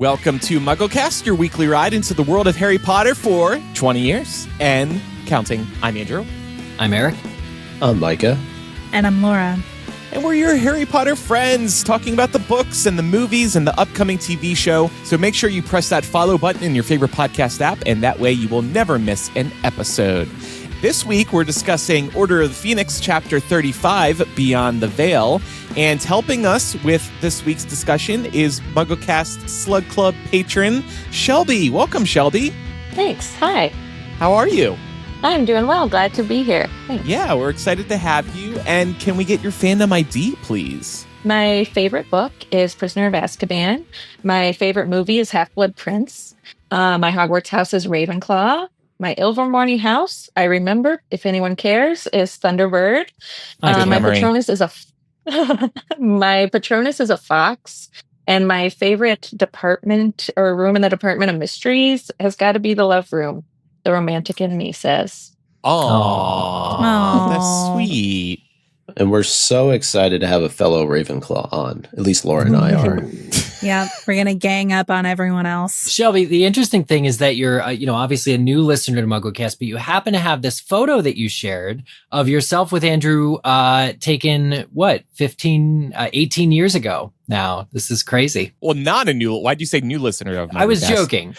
Welcome to MuggleCast, your weekly ride into the world of Harry Potter for 20 years and counting. I'm Andrew. I'm Eric. I'm Micah. And I'm Laura. And we're your Harry Potter friends, talking about the books and the movies and the upcoming TV show. So make sure you press that follow button in your favorite podcast app, and that way you will never miss an episode. This week, we're discussing Order of the Phoenix, Chapter 35, Beyond the Veil. And helping us with this week's discussion is MuggleCast Slug Club patron, Shelby. Welcome, Shelby. Thanks. Hi. How are you? I'm doing well. Glad to be here. Thanks. Yeah, we're excited to have you. And can we get your fandom ID, please? My favorite book is Prisoner of Azkaban. My favorite movie is Half-Blood Prince. My Hogwarts house is Ravenclaw. My Ilvermorny house, I remember, if anyone cares, is Thunderbird. My Patronus is my Patronus is a fox. And my favorite department or room in the Department of Mysteries has got to be the Love Room. The romantic in me says. Oh, that's sweet. And we're so excited to have a fellow Ravenclaw on. At least Laura and I are. Yeah, we're going to gang up on everyone else. Shelby, the interesting thing is that you're, obviously a new listener to MuggleCast, but you happen to have this photo that you shared of yourself with Andrew taken, 18 years ago now. This is crazy. Well, why'd you say new listener of MuggleCast? I was joking.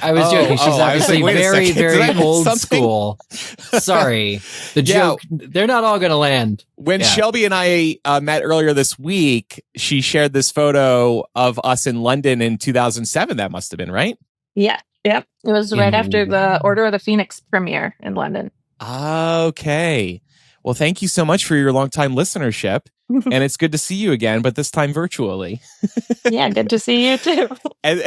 She's obviously very old school. Sorry. The joke, they're not all going to land. When Shelby and I met earlier this week, she shared this photo of us in London in 2007. That must have been, right? Yeah. Yep. It was right after the Order of the Phoenix premiere in London. Okay. Well, thank you so much for your longtime listenership. And it's good to see you again, but this time virtually. Yeah, good to see you too. And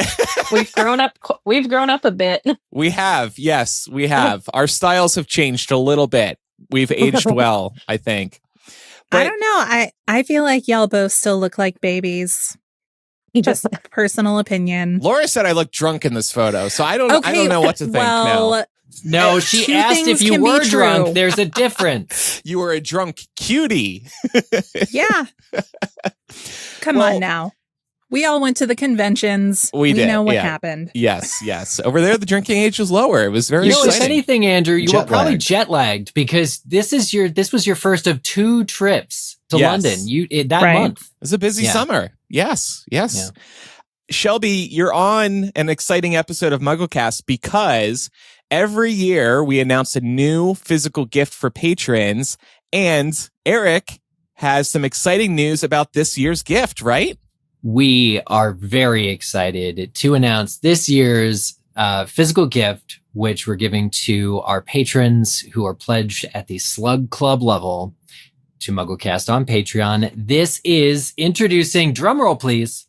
We've grown up a bit. We have. Yes, we have. Our styles have changed a little bit. We've aged well, I think. But I don't know. I feel like y'all both still look like babies. Just personal opinion. Laura said I look drunk in this photo, so I don't know what to think now. No, she asked if you were drunk. There's a difference. You were a drunk cutie. Yeah. Come on now. We all went to the conventions. We did, know what happened. Yes. Over there, the drinking age was lower. It was very exciting. If anything, Andrew, you were probably jet lagged because this was your first of 2 trips to London. That month. It was a busy summer. Yes. Yeah. Shelby, you're on an exciting episode of MuggleCast because every year we announce a new physical gift for patrons, and Eric has some exciting news about this year's gift, right? We are very excited to announce this year's physical gift, which we're giving to our patrons who are pledged at the Slug Club level to MuggleCast on Patreon. This is introducing, drumroll please,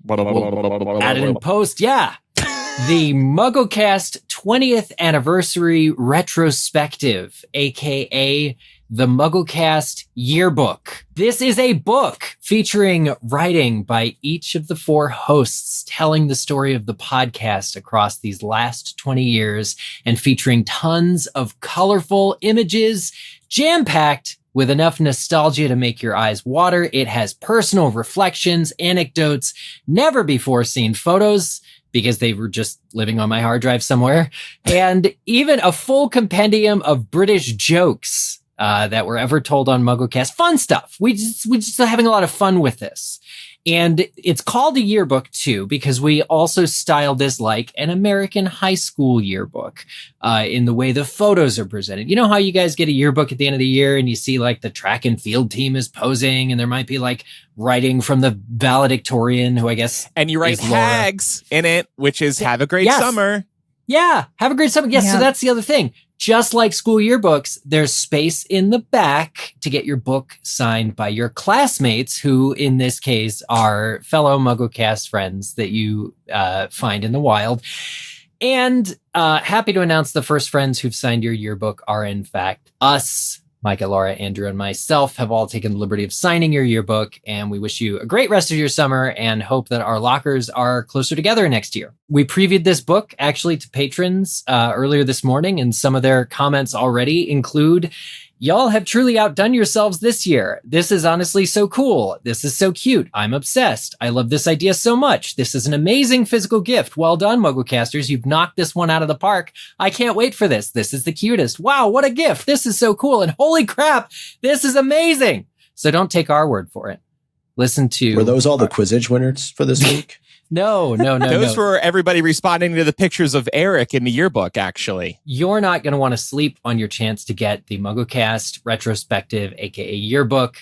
add it in post, the MuggleCast 20th Anniversary Retrospective, aka the MuggleCast Yearbook. This is a book featuring writing by each of the 4 hosts telling the story of the podcast across these last 20 years and featuring tons of colorful images, jam-packed with enough nostalgia to make your eyes water. It has personal reflections, anecdotes, never before seen photos, because they were just living on my hard drive somewhere, and even a full compendium of British jokes that were ever told on MuggleCast. Fun stuff. We just having a lot of fun with this. And it's called a yearbook too, because we also styled this like an American high school yearbook in the way the photos are presented. You know how you guys get a yearbook at the end of the year and you see like the track and field team is posing and there might be like writing from the valedictorian who I guess. And you write hags in it, which is have a great summer. Yeah. Have a great summer. Yes. Yeah. So that's the other thing. Just like school yearbooks, there's space in the back to get your book signed by your classmates, who in this case are fellow MuggleCast friends that you find in the wild. And happy to announce the first friends who've signed your yearbook are in fact us. Micah, Laura, Andrew, and myself have all taken the liberty of signing your yearbook, and we wish you a great rest of your summer and hope that our lockers are closer together next year. We previewed this book actually to patrons earlier this morning, and some of their comments already include Y'all have truly outdone yourselves this year. This is honestly so cool. This is so cute. I'm obsessed. I love this idea so much. This is an amazing physical gift. Well done, MuggleCasters. You've knocked this one out of the park. I can't wait for this. This is the cutest. Wow, what a gift. This is so cool. And holy crap, this is amazing. So don't take our word for it. Listen to... Were those all the quizitch winners for this week? No. Those were everybody responding to the pictures of Eric in the yearbook, actually. You're not going to want to sleep on your chance to get the MuggleCast retrospective, aka yearbook.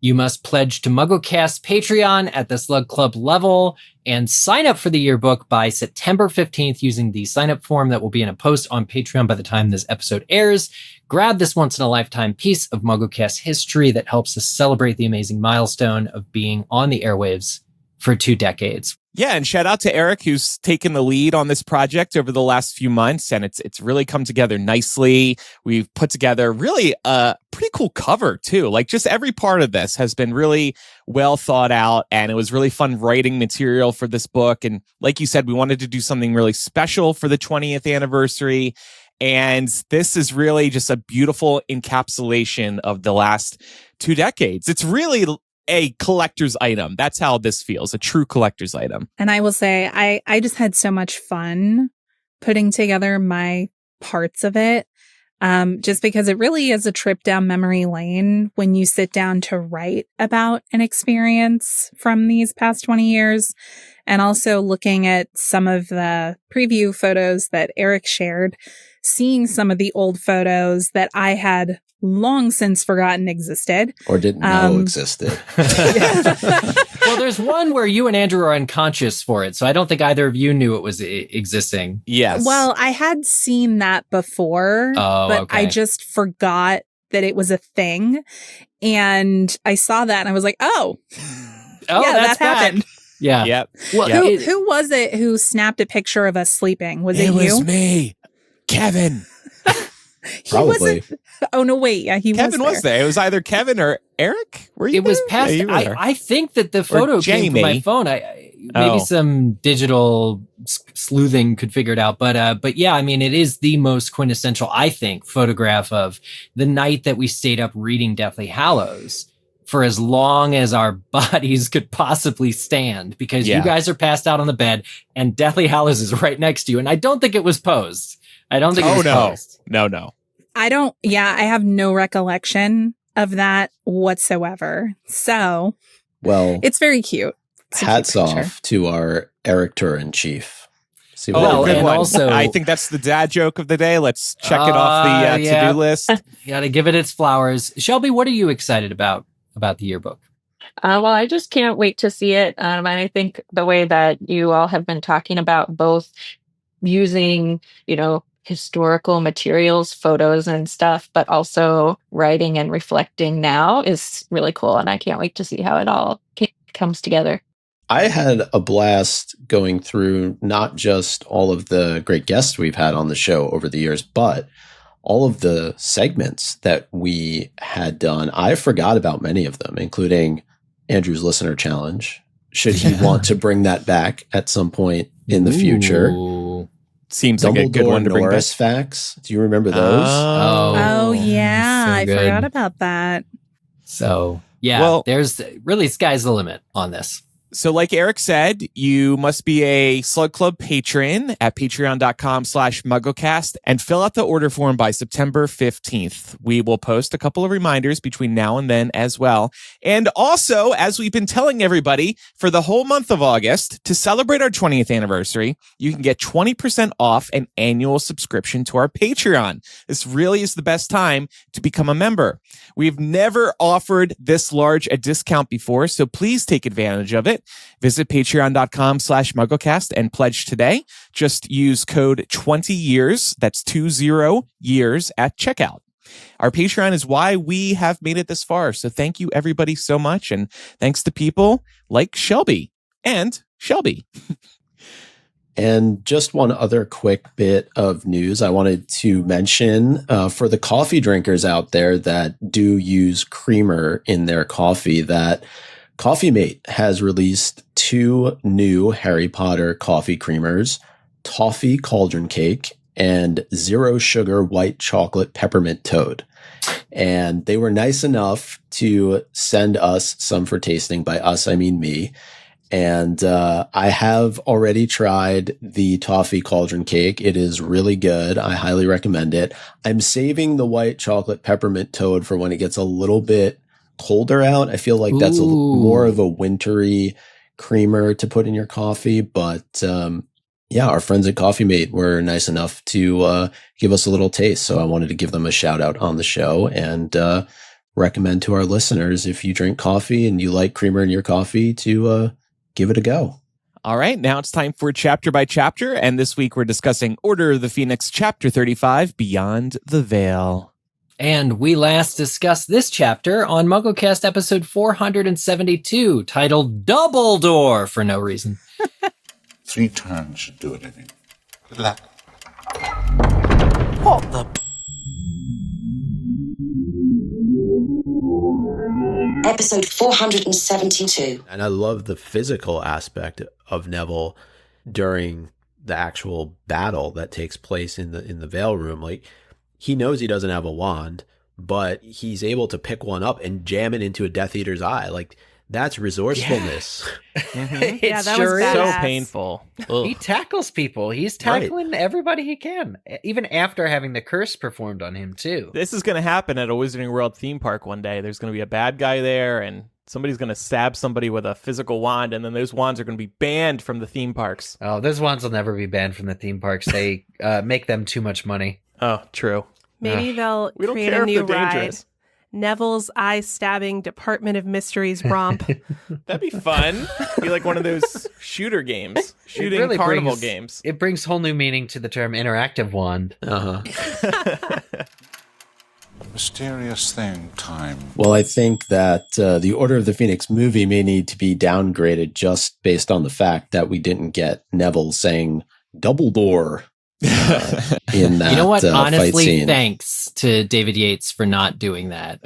You must pledge to MuggleCast Patreon at the Slug Club level and sign up for the yearbook by September 15th using the sign-up form that will be in a post on Patreon by the time this episode airs. Grab this once-in-a-lifetime piece of MuggleCast history that helps us celebrate the amazing milestone of being on the airwaves for 2 decades. Yeah, and shout out to Eric, who's taken the lead on this project over the last few months, and it's really come together nicely. We've put together really a pretty cool cover, too. Like, just every part of this has been really well thought out, and it was really fun writing material for this book. And like you said, we wanted to do something really special for the 20th anniversary, and this is really just a beautiful encapsulation of the last 2 decades. It's really a collector's item. That's how this feels, a true collector's item. And I will say, I just had so much fun putting together my parts of it, just because it really is a trip down memory lane when you sit down to write about an experience from these past 20 years. And also looking at some of the preview photos that Eric shared, seeing some of the old photos that I had long since forgotten existed. Or didn't know existed. Well, there's one where you and Andrew are unconscious for it, so I don't think either of you knew it was existing. Yes. Well, I had seen that before, but okay. I just forgot that it was a thing. And I saw that and I was like, oh yeah, that's that happened. back. Yeah. Yep. Well, Who was it who snapped a picture of us sleeping? Was it you? was me, Kevin. He Probably. wasn't. Oh no, wait. Yeah, Kevin was there. It was either Kevin or Eric. Were you It was there? past. Yeah, you were there. I think that the photo came from my Jamie. phone. Maybe some digital sleuthing could figure it out. But yeah, I mean, it is the most quintessential, I think, photograph of the night that we stayed up reading Deathly Hallows for as long as our bodies could possibly stand, because you guys are passed out on the bed and Deathly Hallows is right next to you. And I don't think it was posed. I don't think it was posed. No. I have no recollection of that whatsoever. So, Well, it's very cute. It's a cute hats picture. off to our Erector in chief. See what Well, we good did. and one. also- I think that's the dad joke of the day. Let's check it off the yeah. to-do list. You got to give it its flowers. Shelby, what are you excited about the yearbook? Well, I just can't wait to see it. And I think the way that you all have been talking about both using, historical materials, photos and stuff, but also writing and reflecting now is really cool. And I can't wait to see how it all comes together. I had a blast going through not just all of the great guests we've had on the show over the years, but all of the segments that we had done. I forgot about many of them, including Andrew's Listener Challenge. Should he want to bring that back at some point in the future? Ooh. Seems like a good Dumbledore one to bring back. Norris facts. Do you remember those? Oh yeah, so I good. forgot about that. So yeah, Well- there's really sky's the limit on this. So like Eric said, you must be a Slug Club patron at patreon.com/MuggleCast and fill out the order form by September 15th. We will post a couple of reminders between now and then as well. And also, as we've been telling everybody, for the whole month of August, to celebrate our 20th anniversary, you can get 20% off an annual subscription to our Patreon. This really is the best time to become a member. We've never offered this large a discount before, so please take advantage of it. Visit patreon.com/MuggleCast and pledge today. Just use code 20years, that's 20 years at checkout. Our Patreon is why we have made it this far. So thank you everybody so much. And thanks to people like Shelby and Shelby. And just one other quick bit of news I wanted to mention for the coffee drinkers out there that do use creamer in their coffee, that Coffee Mate has released 2 new Harry Potter coffee creamers, Toffee Cauldron Cake and Zero Sugar White Chocolate Peppermint Toad. And they were nice enough to send us some for tasting. By us, I mean me. And I have already tried the toffee cauldron cake. It is really good. I highly recommend it. I'm saving the white chocolate peppermint toad for when it gets a little bit colder out. I feel like that's more of a wintry creamer to put in your coffee. But yeah, our friends at Coffee Mate were nice enough to give us a little taste. So I wanted to give them a shout out on the show and recommend to our listeners, if you drink coffee and you like creamer in your coffee, to give it a go. All right, now it's time for Chapter by Chapter, and this week we're discussing Order of the Phoenix, Chapter 35, Beyond the Veil. And we last discussed this chapter on MuggleCast episode 472, titled Dumbledore, for no reason. 3 turns should do it, I think. Good luck. What the... Episode 472. And I love the physical aspect of Neville during the actual battle that takes place in the Veil Room. Like, he knows he doesn't have a wand, but he's able to pick one up and jam it into a Death Eater's eye. Like, that's resourcefulness. Yeah, Yeah, that sure was is. So badass. painful. He tackles people. He's tackling everybody he can, even after having the curse performed on him, too. This is going to happen at a Wizarding World theme park one day. There's going to be a bad guy there, and somebody's going to stab somebody with a physical wand, and then those wands are going to be banned from the theme parks. Oh, those wands will never be banned from the theme parks. They make them too much money. Oh, true. Maybe they'll We don't create care a if new they're ride. dangerous. Neville's eye-stabbing Department of Mysteries romp. That'd be fun. Be like one of those shooter games, shooting really carnival brings- games. It brings whole new meaning to the term interactive wand. Mysterious thing, time. Well, I think that the Order of the Phoenix movie may need to be downgraded just based on the fact that we didn't get Neville saying Dumbledore in that You know what? fight Honestly, scene. thanks to David Yates for not doing that.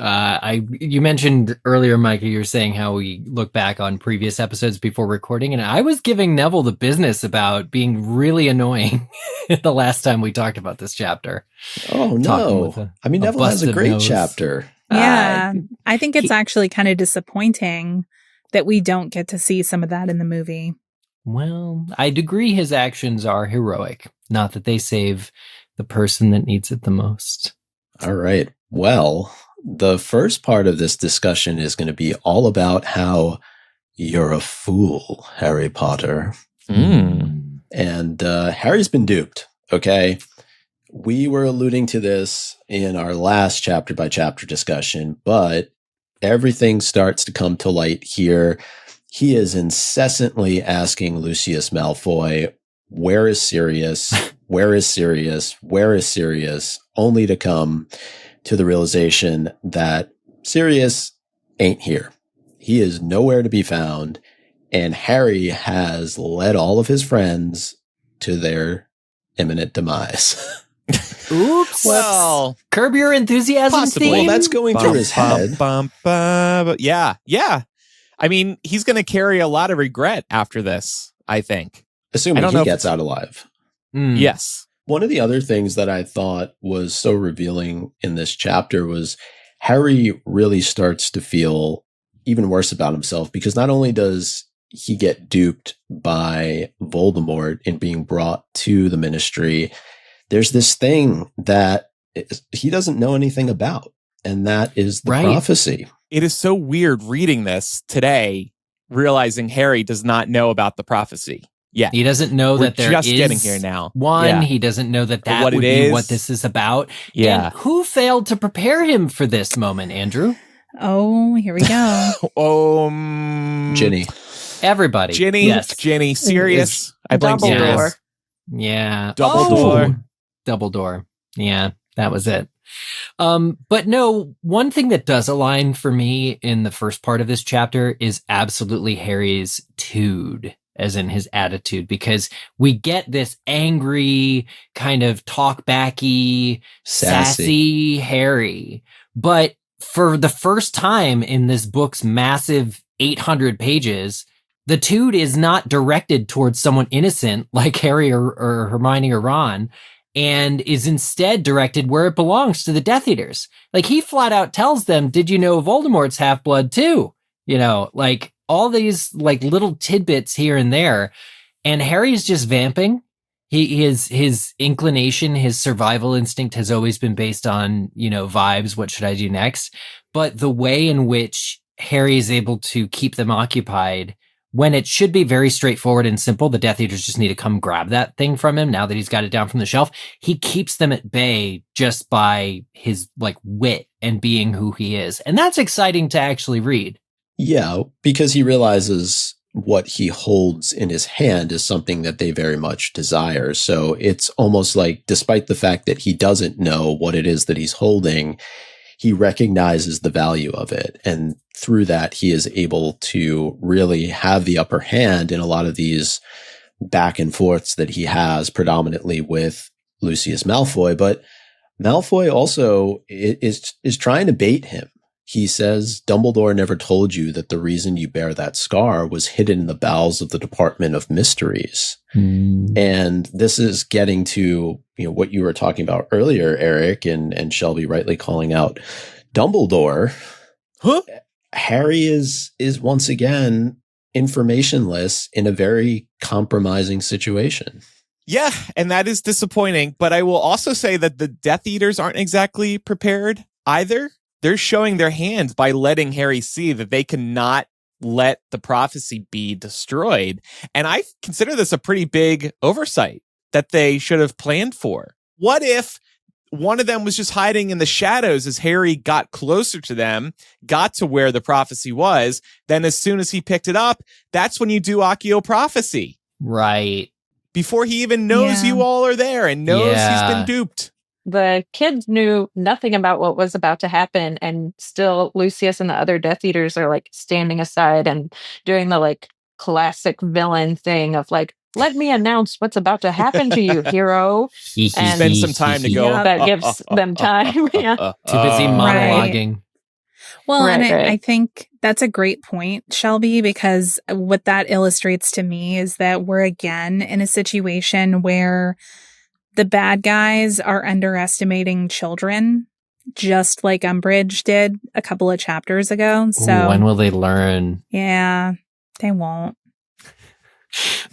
You mentioned earlier, Micah, you were saying how we look back on previous episodes before recording, and I was giving Neville the business about being really annoying the last time we talked about this chapter. Oh, Talking with no. a Neville has a busted great nose. chapter. Yeah. I think it's actually kind of disappointing that we don't get to see some of that in the movie. Well, I'd agree his actions are heroic, not that they save the person that needs it the most. All right. Well, the first part of this discussion is going to be all about how you're a fool, Harry Potter. And Harry's been duped, okay? We were alluding to this in our last chapter by chapter discussion, but everything starts to come to light here. He is incessantly asking Lucius Malfoy, where is Sirius? Where is Sirius? Where is Sirius? Only to come to the realization that Sirius ain't here. He is nowhere to be found, and Harry has led all of his friends to their imminent demise. Oops. Well, Curb Your Enthusiasm possibly. theme? Well, that's going through his head. Yeah. I mean, he's going to carry a lot of regret after this, I think. Assuming I don't he know if gets it's- out alive. Mm. Yes. One of the other things that I thought was so revealing in this chapter was Harry really starts to feel even worse about himself, because not only does he get duped by Voldemort in being brought to the Ministry, there's this thing that he doesn't know anything about, and that is the Right. prophecy. It is so weird reading this today, realizing Harry does not know about the prophecy yet. He doesn't know We're that there just is getting here now. one. Yeah. He doesn't know that that what would it be is. what this is about. Yeah. And who failed to prepare him for this moment, Andrew? Oh, here we go. Ginny. Everybody. Ginny, Yes. Ginny, Sirius. I blame Dumbledore. Sirius. Yeah. Dumbledore. Oh, Dumbledore. Yeah, that was it. But no, one thing that does align for me in the first part of this chapter is absolutely Harry's tude, as in his attitude, because we get this angry, kind of talk-backy, sassy Harry. But for the first time in this book's massive 800 pages, the tude is not directed towards someone innocent like Harry or Hermione or Ron. and is instead directed where it belongs, to the Death Eaters. Like, he flat out tells them, did you know Voldemort's half-blood too? You know, like, all these like little tidbits here and there. And Harry's just vamping. His inclination, his survival instinct has always been based on, you know, vibes. What should I do next? But the way in which Harry is able to keep them occupied when it should be very straightforward and simple, the Death Eaters just need to come grab that thing from him now that he's got it down from the shelf. He keeps them at bay just by his like wit and being who he is. And that's exciting to actually read. Yeah, because he realizes what he holds in his hand is something that they very much desire. So it's almost like, despite the fact that he doesn't know what it is that he's holding, he recognizes the value of it. And through that, he is able to really have the upper hand in a lot of these back and forths that he has predominantly with Lucius Malfoy. But Malfoy also is trying to bait him. He says, Dumbledore never told you that the reason you bear that scar was hidden in the bowels of the Department of Mysteries. And this is getting to, you know, what you were talking about earlier, Eric, and Shelby rightly calling out Dumbledore. Harry is once again informationless in a very compromising situation. Yeah, and that is disappointing. But I will also say that the Death Eaters aren't exactly prepared either. They're showing their hands by letting Harry see that they cannot let the prophecy be destroyed. And I consider this a pretty big oversight that they should have planned for. What if one of them was just hiding in the shadows as Harry got closer to them, got to where the prophecy was? Then as soon as he picked it up, that's when you do Accio prophecy. Right. Before he even knows you all are there and knows he's been duped. The kids knew nothing about what was about to happen, and still Lucius and the other Death Eaters are like standing aside and doing the like classic villain thing of like, let me announce what's about to happen to you, hero. And spend some time to go. That gives them time. Too busy monologuing. Well, and I think that's a great point, Shelby, because what that illustrates to me is that we're again in a situation where the bad guys are underestimating children, just like Umbridge did a couple of chapters ago. So when will they learn? Yeah, they won't.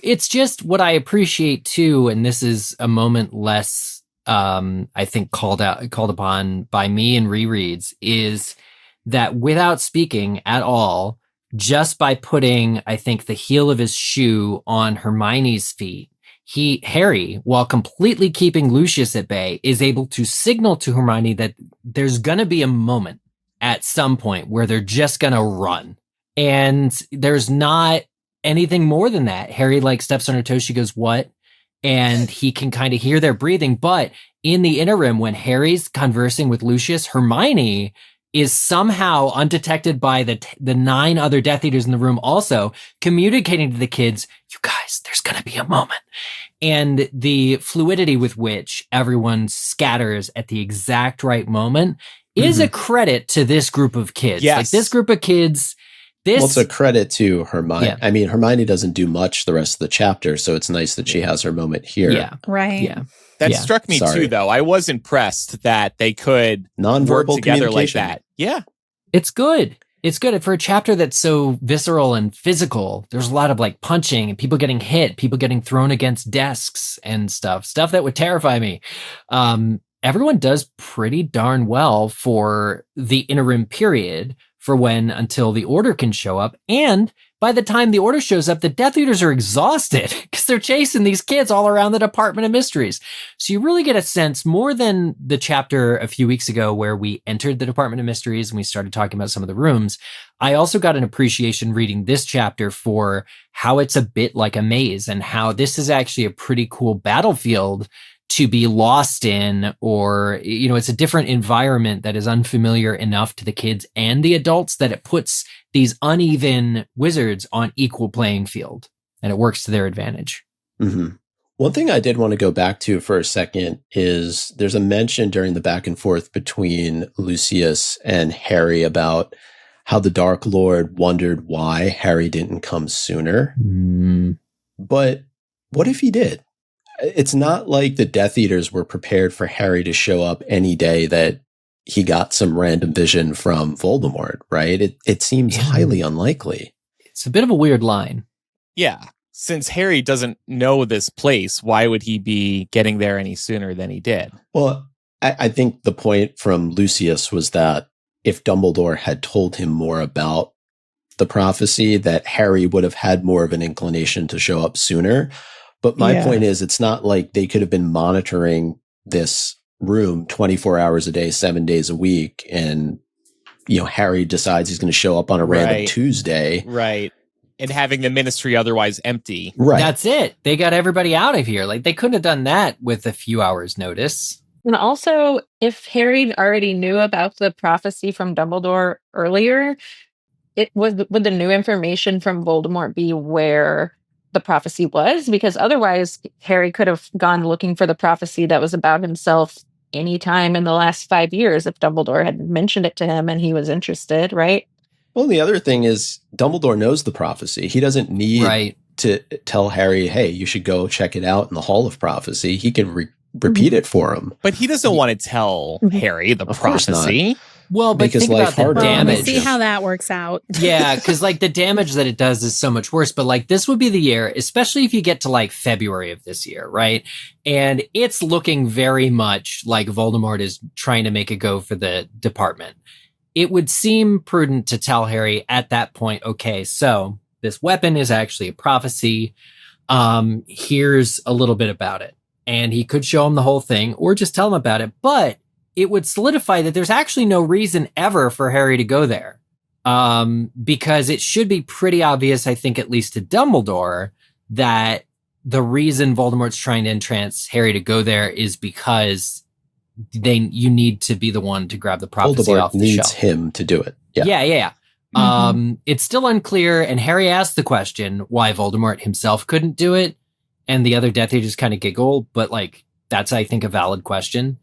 It's just what I appreciate too, and this is a moment less, I think, called upon by me in rereads, is that without speaking at all, just by putting, I think, the heel of his shoe on Hermione's feet, Harry, while completely keeping Lucius at bay, is able to signal to Hermione that there's gonna be a moment at some point where they're just gonna run. And there's not anything more than that. Harry like steps on her toes, she goes, what? And he can kind of hear their breathing. But in the interim, when Harry's conversing with Lucius, Hermione is somehow undetected by the 9 other Death Eaters in the room also communicating to the kids, you guys, there's going to be a moment. And the fluidity with which everyone scatters at the exact right moment is a credit to this group of kids. Yes. Like this group of kids, Well, it's a credit to Hermione. Yeah. I mean, Hermione doesn't do much the rest of the chapter, so it's nice that she has her moment here. Yeah. Right. Yeah. That struck me too, though. I was impressed that they could work together like that. Yeah. It's good. It's good for a chapter that's so visceral and physical. There's a lot of like punching and people getting hit, people getting thrown against desks and stuff that would terrify me. Everyone does pretty darn well for the interim period for until the Order can show up. And by the time the Order shows up, the Death Eaters are exhausted because they're chasing these kids all around the Department of Mysteries. So you really get a sense, more than the chapter a few weeks ago where we entered the Department of Mysteries and we started talking about some of the rooms. I also got an appreciation reading this chapter for how it's a bit like a maze and how this is actually a pretty cool battlefield to be lost in, or, you know, it's a different environment that is unfamiliar enough to the kids and the adults that it puts these uneven wizards on equal playing field, and it works to their advantage. Mm-hmm. One thing I did want to go back to for a second is there's a mention during the back and forth between Lucius and Harry about how the Dark Lord wondered why Harry didn't come sooner. But what if he did? It's not like the Death Eaters were prepared for Harry to show up any day that he got some random vision from Voldemort, right? It seems highly unlikely. It's a bit of a weird line. Yeah. Since Harry doesn't know this place, why would he be getting there any sooner than he did? Well, I think the point from Lucius was that if Dumbledore had told him more about the prophecy, that Harry would have had more of an inclination to show up sooner. But my point is, it's not like they could have been monitoring this room 24 hours a day, 7 days a week. And, Harry decides he's going to show up on a random Tuesday. Right. And having the ministry otherwise empty. Right. That's it. They got everybody out of here. Like, they couldn't have done that with a few hours' notice. And also, if Harry already knew about the prophecy from Dumbledore earlier, would the new information from Voldemort be where the prophecy was? Because otherwise, Harry could have gone looking for the prophecy that was about himself anytime in the last 5 years if Dumbledore had mentioned it to him and he was interested, right? Well, the other thing is Dumbledore knows the prophecy. He doesn't need to tell Harry, hey, you should go check it out in the Hall of Prophecy. He can repeat it for him. But he doesn't want to tell Harry the prophecy. Well, but think about the damage. See how that works out. Yeah, because the damage that it does is so much worse. But this would be the year, especially if you get to February of this year, right? And it's looking very much like Voldemort is trying to make a go for the department. It would seem prudent to tell Harry at that point, okay, so this weapon is actually a prophecy. Here's a little bit about it. And he could show him the whole thing or just tell him about it. But it would solidify that there's actually no reason ever for Harry to go there. Because it should be pretty obvious, I think, at least to Dumbledore, that the reason Voldemort's trying to entrance Harry to go there is because you need to be the one to grab the prophecy Voldemort off the needs shelf. him to do it. Yeah. It's still unclear, and Harry asked the question why Voldemort himself couldn't do it, and the other Death Eaters kind of giggle, but that's, I think, a valid question,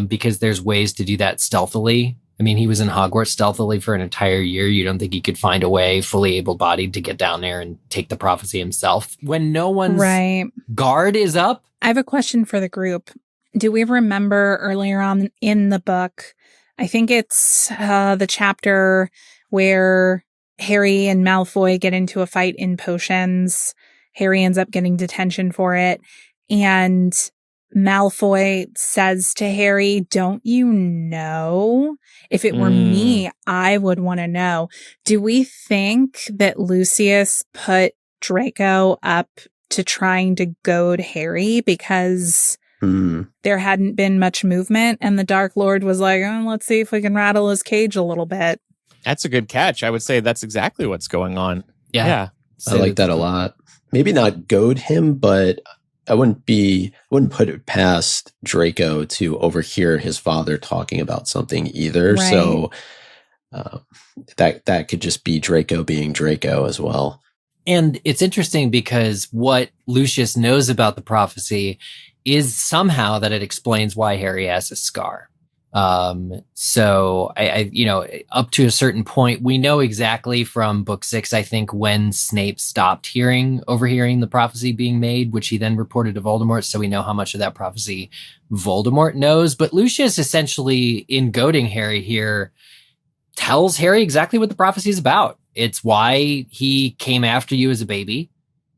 because there's ways to do that stealthily. I mean, he was in Hogwarts stealthily for an entire year. You don't think he could find a way, fully able-bodied, to get down there and take the prophecy himself when no one's guard is up? I have a question for the group. Do we remember earlier on in the book, I think it's the chapter where Harry and Malfoy get into a fight in potions. Harry ends up getting detention for it. And Malfoy says to Harry, don't you know? If it were me, I would want to know. Do we think that Lucius put Draco up to trying to goad Harry because there hadn't been much movement and the Dark Lord was like, oh, let's see if we can rattle his cage a little bit? That's a good catch. I would say that's exactly what's going on. Yeah. I like that a lot. Maybe not goad him, but I wouldn't put it past Draco to overhear his father talking about something either. Right. So that could just be Draco being Draco as well. And it's interesting because what Lucius knows about the prophecy is somehow that it explains why Harry has a scar. So I up to a certain point, we know exactly from book 6, I think, when Snape stopped overhearing the prophecy being made, which he then reported to Voldemort. So we know how much of that prophecy Voldemort knows. But Lucius essentially, in goading Harry here, tells Harry exactly what the prophecy is about. It's why he came after you as a baby,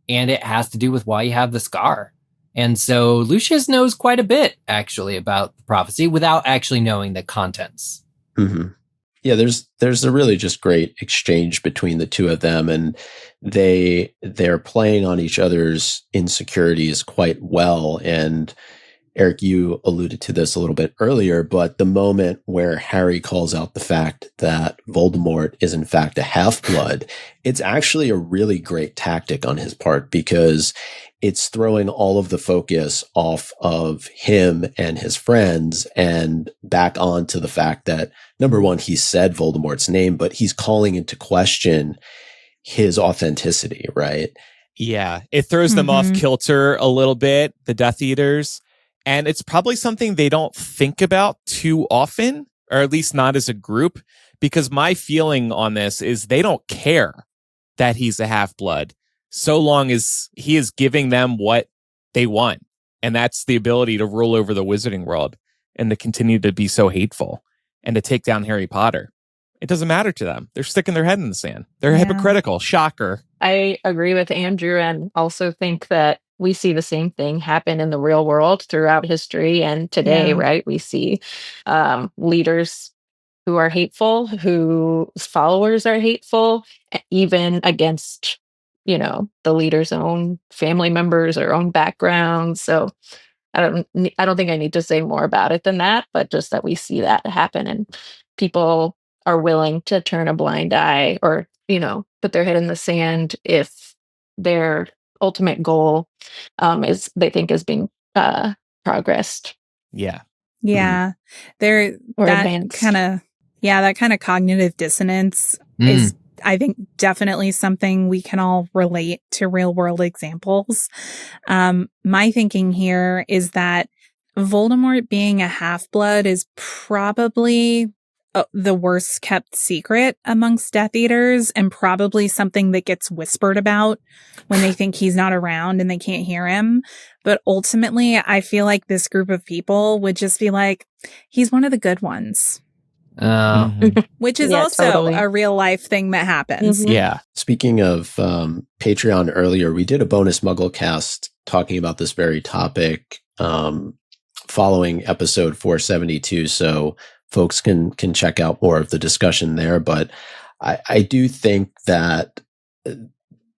and it has to do with why you have the scar. And so Lucius knows quite a bit, actually, about the prophecy without actually knowing the contents. Mm-hmm. Yeah, there's a really just great exchange between the two of them, and they're playing on each other's insecurities quite well. And Eric, you alluded to this a little bit earlier, but the moment where Harry calls out the fact that Voldemort is in fact a half-blood, it's actually a really great tactic on his part, because it's throwing all of the focus off of him and his friends and back onto the fact that, number one, he said Voldemort's name, but he's calling into question his authenticity, right? Yeah, it throws them off kilter a little bit, the Death Eaters. And it's probably something they don't think about too often, or at least not as a group, because my feeling on this is they don't care that he's a half-blood, so long as he is giving them what they want. And that's the ability to rule over the wizarding world and to continue to be so hateful and to take down Harry Potter. It doesn't matter to them. They're sticking their head in the sand. They're hypocritical. Shocker. I agree with Andrew and also think that we see the same thing happen in the real world throughout history and today, right? We see leaders who are hateful, whose followers are hateful, even against, the leader's own family members or own backgrounds. So I don't think I need to say more about it than that, but just that we see that happen and people are willing to turn a blind eye or, put their head in the sand if their ultimate goal is they think is being progressed. Yeah. Yeah. There Or that advanced. that kind of cognitive dissonance is, I think, definitely something we can all relate to real world examples. My thinking here is that Voldemort being a half-blood is probably the worst kept secret amongst Death Eaters and probably something that gets whispered about when they think he's not around and they can't hear him. But ultimately, I feel like this group of people would just be like, he's one of the good ones. Which is also totally. a real life thing that happens. Yeah. Speaking of Patreon earlier, we did a bonus MuggleCast talking about this very topic following episode 472. So folks can check out more of the discussion there. But I do think that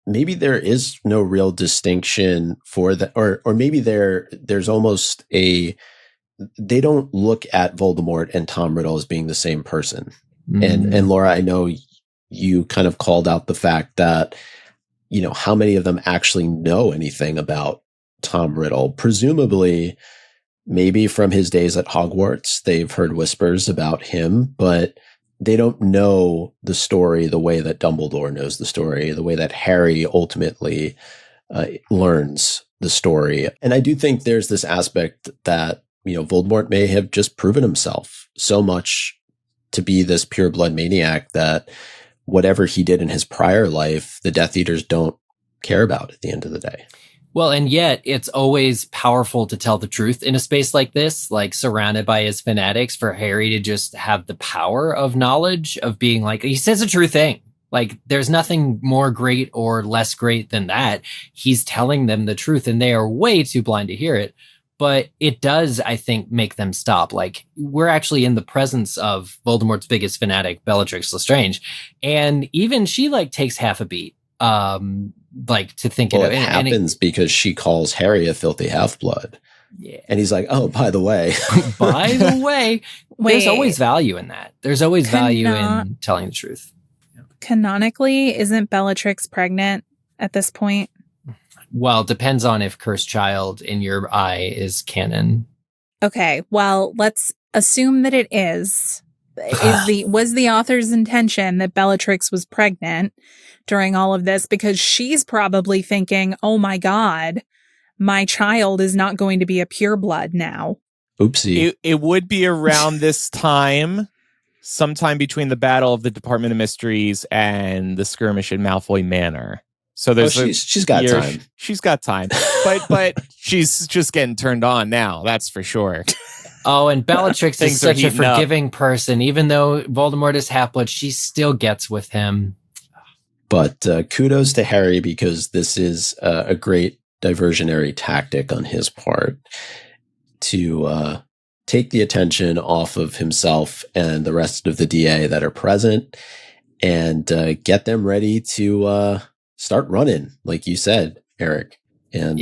maybe there is no real distinction for that, or maybe there's almost they don't look at Voldemort and Tom Riddle as being the same person. And Laura, I know you kind of called out the fact that, how many of them actually know anything about Tom Riddle. Presumably, maybe from his days at Hogwarts, they've heard whispers about him, but they don't know the story the way that Dumbledore knows the story, the way that Harry ultimately learns the story. And I do think there's this aspect that, Voldemort may have just proven himself so much to be this pure blood maniac that whatever he did in his prior life, the Death Eaters don't care about at the end of the day. Well, and yet it's always powerful to tell the truth in a space like this, like surrounded by his fanatics, for Harry to just have the power of knowledge of being like, he says a true thing. Like, there's nothing more great or less great than that. He's telling them the truth and they are way too blind to hear it. But it does, I think, make them stop. Like, we're actually in the presence of Voldemort's biggest fanatic, Bellatrix Lestrange. And even she takes half a beat. To think it happens because she calls Harry a filthy half-blood. Yeah. And he's like, oh, by the way. By the way, there's always value in that. There's always value in telling the truth. Canonically, isn't Bellatrix pregnant at this point? Well, it depends on if Cursed Child in your eye is canon. Okay, well, let's assume that it is. Was the author's intention that Bellatrix was pregnant during all of this? Because she's probably thinking, oh my God, my child is not going to be a pureblood now. Oopsie. It would be around this time, sometime between the Battle of the Department of Mysteries and the skirmish in Malfoy Manor. So there's she's got time. She's got time, but she's just getting turned on now. That's for sure. Oh, and Bellatrix is such a forgiving person. Even though Voldemort is half-blood, she still gets with him. But kudos to Harry, because this is a great diversionary tactic on his part to take the attention off of himself and the rest of the DA that are present and get them ready to start running, like you said, Eric. And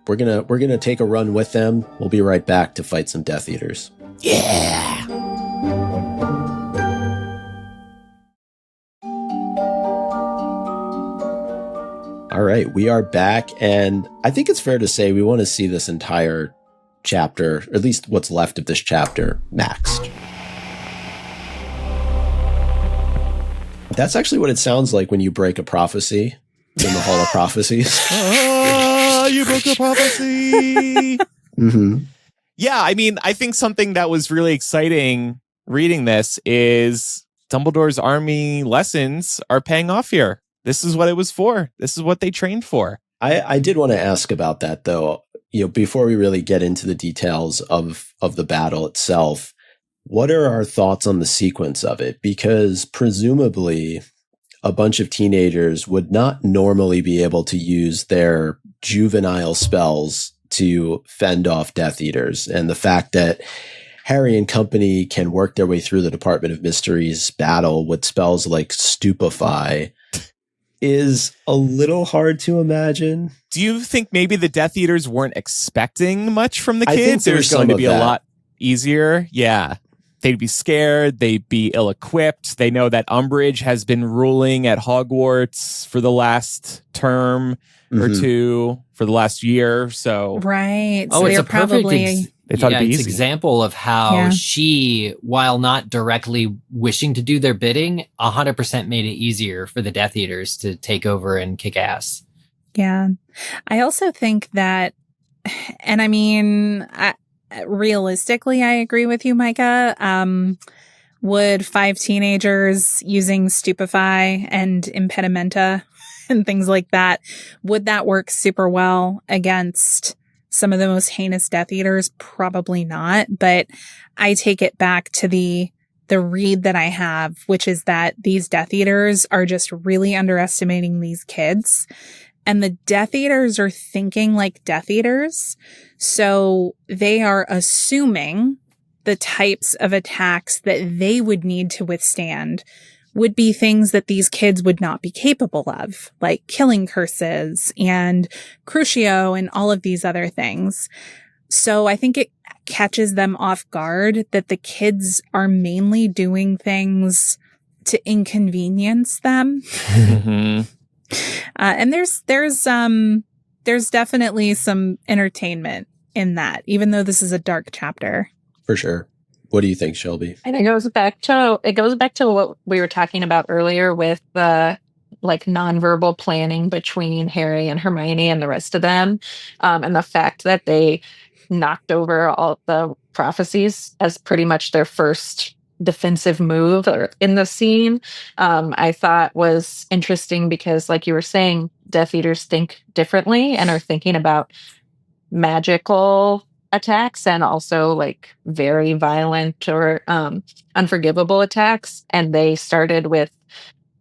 we're gonna take a run with them. We'll be right back to fight some Death Eaters. Yeah. All right, we are back, and I think it's fair to say we want to see this entire chapter, or at least what's left of this chapter, maxed. That's actually what it sounds like when you break a prophecy in the Hall of Prophecies. You broke a prophecy. Mm-hmm. Yeah, I mean, I think something that was really exciting reading this is Dumbledore's army lessons are paying off here. This is what it was for. This is what they trained for. I did want to ask about that, though. before we really get into the details of the battle itself, what are our thoughts on the sequence of it? Because presumably a bunch of teenagers would not normally be able to use their juvenile spells to fend off Death Eaters. And the fact that Harry and company can work their way through the Department of Mysteries battle with spells like Stupefy is a little hard to imagine. Do you think maybe the Death Eaters weren't expecting much from the I think kids? It was going to be that. a lot easier. Yeah. They'd be scared. They'd be ill-equipped. They know that Umbridge has been ruling at Hogwarts for the last term or two, for the last year. So right. Oh, So it's they're a perfect probably they thought it'd be it's easy. example of how she, while not directly wishing to do their bidding, 100% made it easier for the Death Eaters to take over and kick ass. Yeah. I also think that, and I mean, realistically, I agree with you, Micah. Would 5 teenagers using Stupefy and Impedimenta and things like that, would that work super well against some of the most heinous Death Eaters? Probably not. But I take it back to the read that I have, which is that these Death Eaters are just really underestimating these kids. And the Death Eaters are thinking like Death Eaters. So they are assuming the types of attacks that they would need to withstand would be things that these kids would not be capable of, like killing curses and Crucio and all of these other things. So I think it catches them off guard that the kids are mainly doing things to inconvenience them. And there's definitely some entertainment in that, even though this is a dark chapter. For sure. What do you think, Shelby? And it goes back to what we were talking about earlier with the nonverbal planning between Harry and Hermione and the rest of them, and the fact that they knocked over all the prophecies as pretty much their first defensive move in the scene. I thought was interesting because, like you were saying, Death Eaters think differently and are thinking about magical attacks and also like very violent or unforgivable attacks, and they started with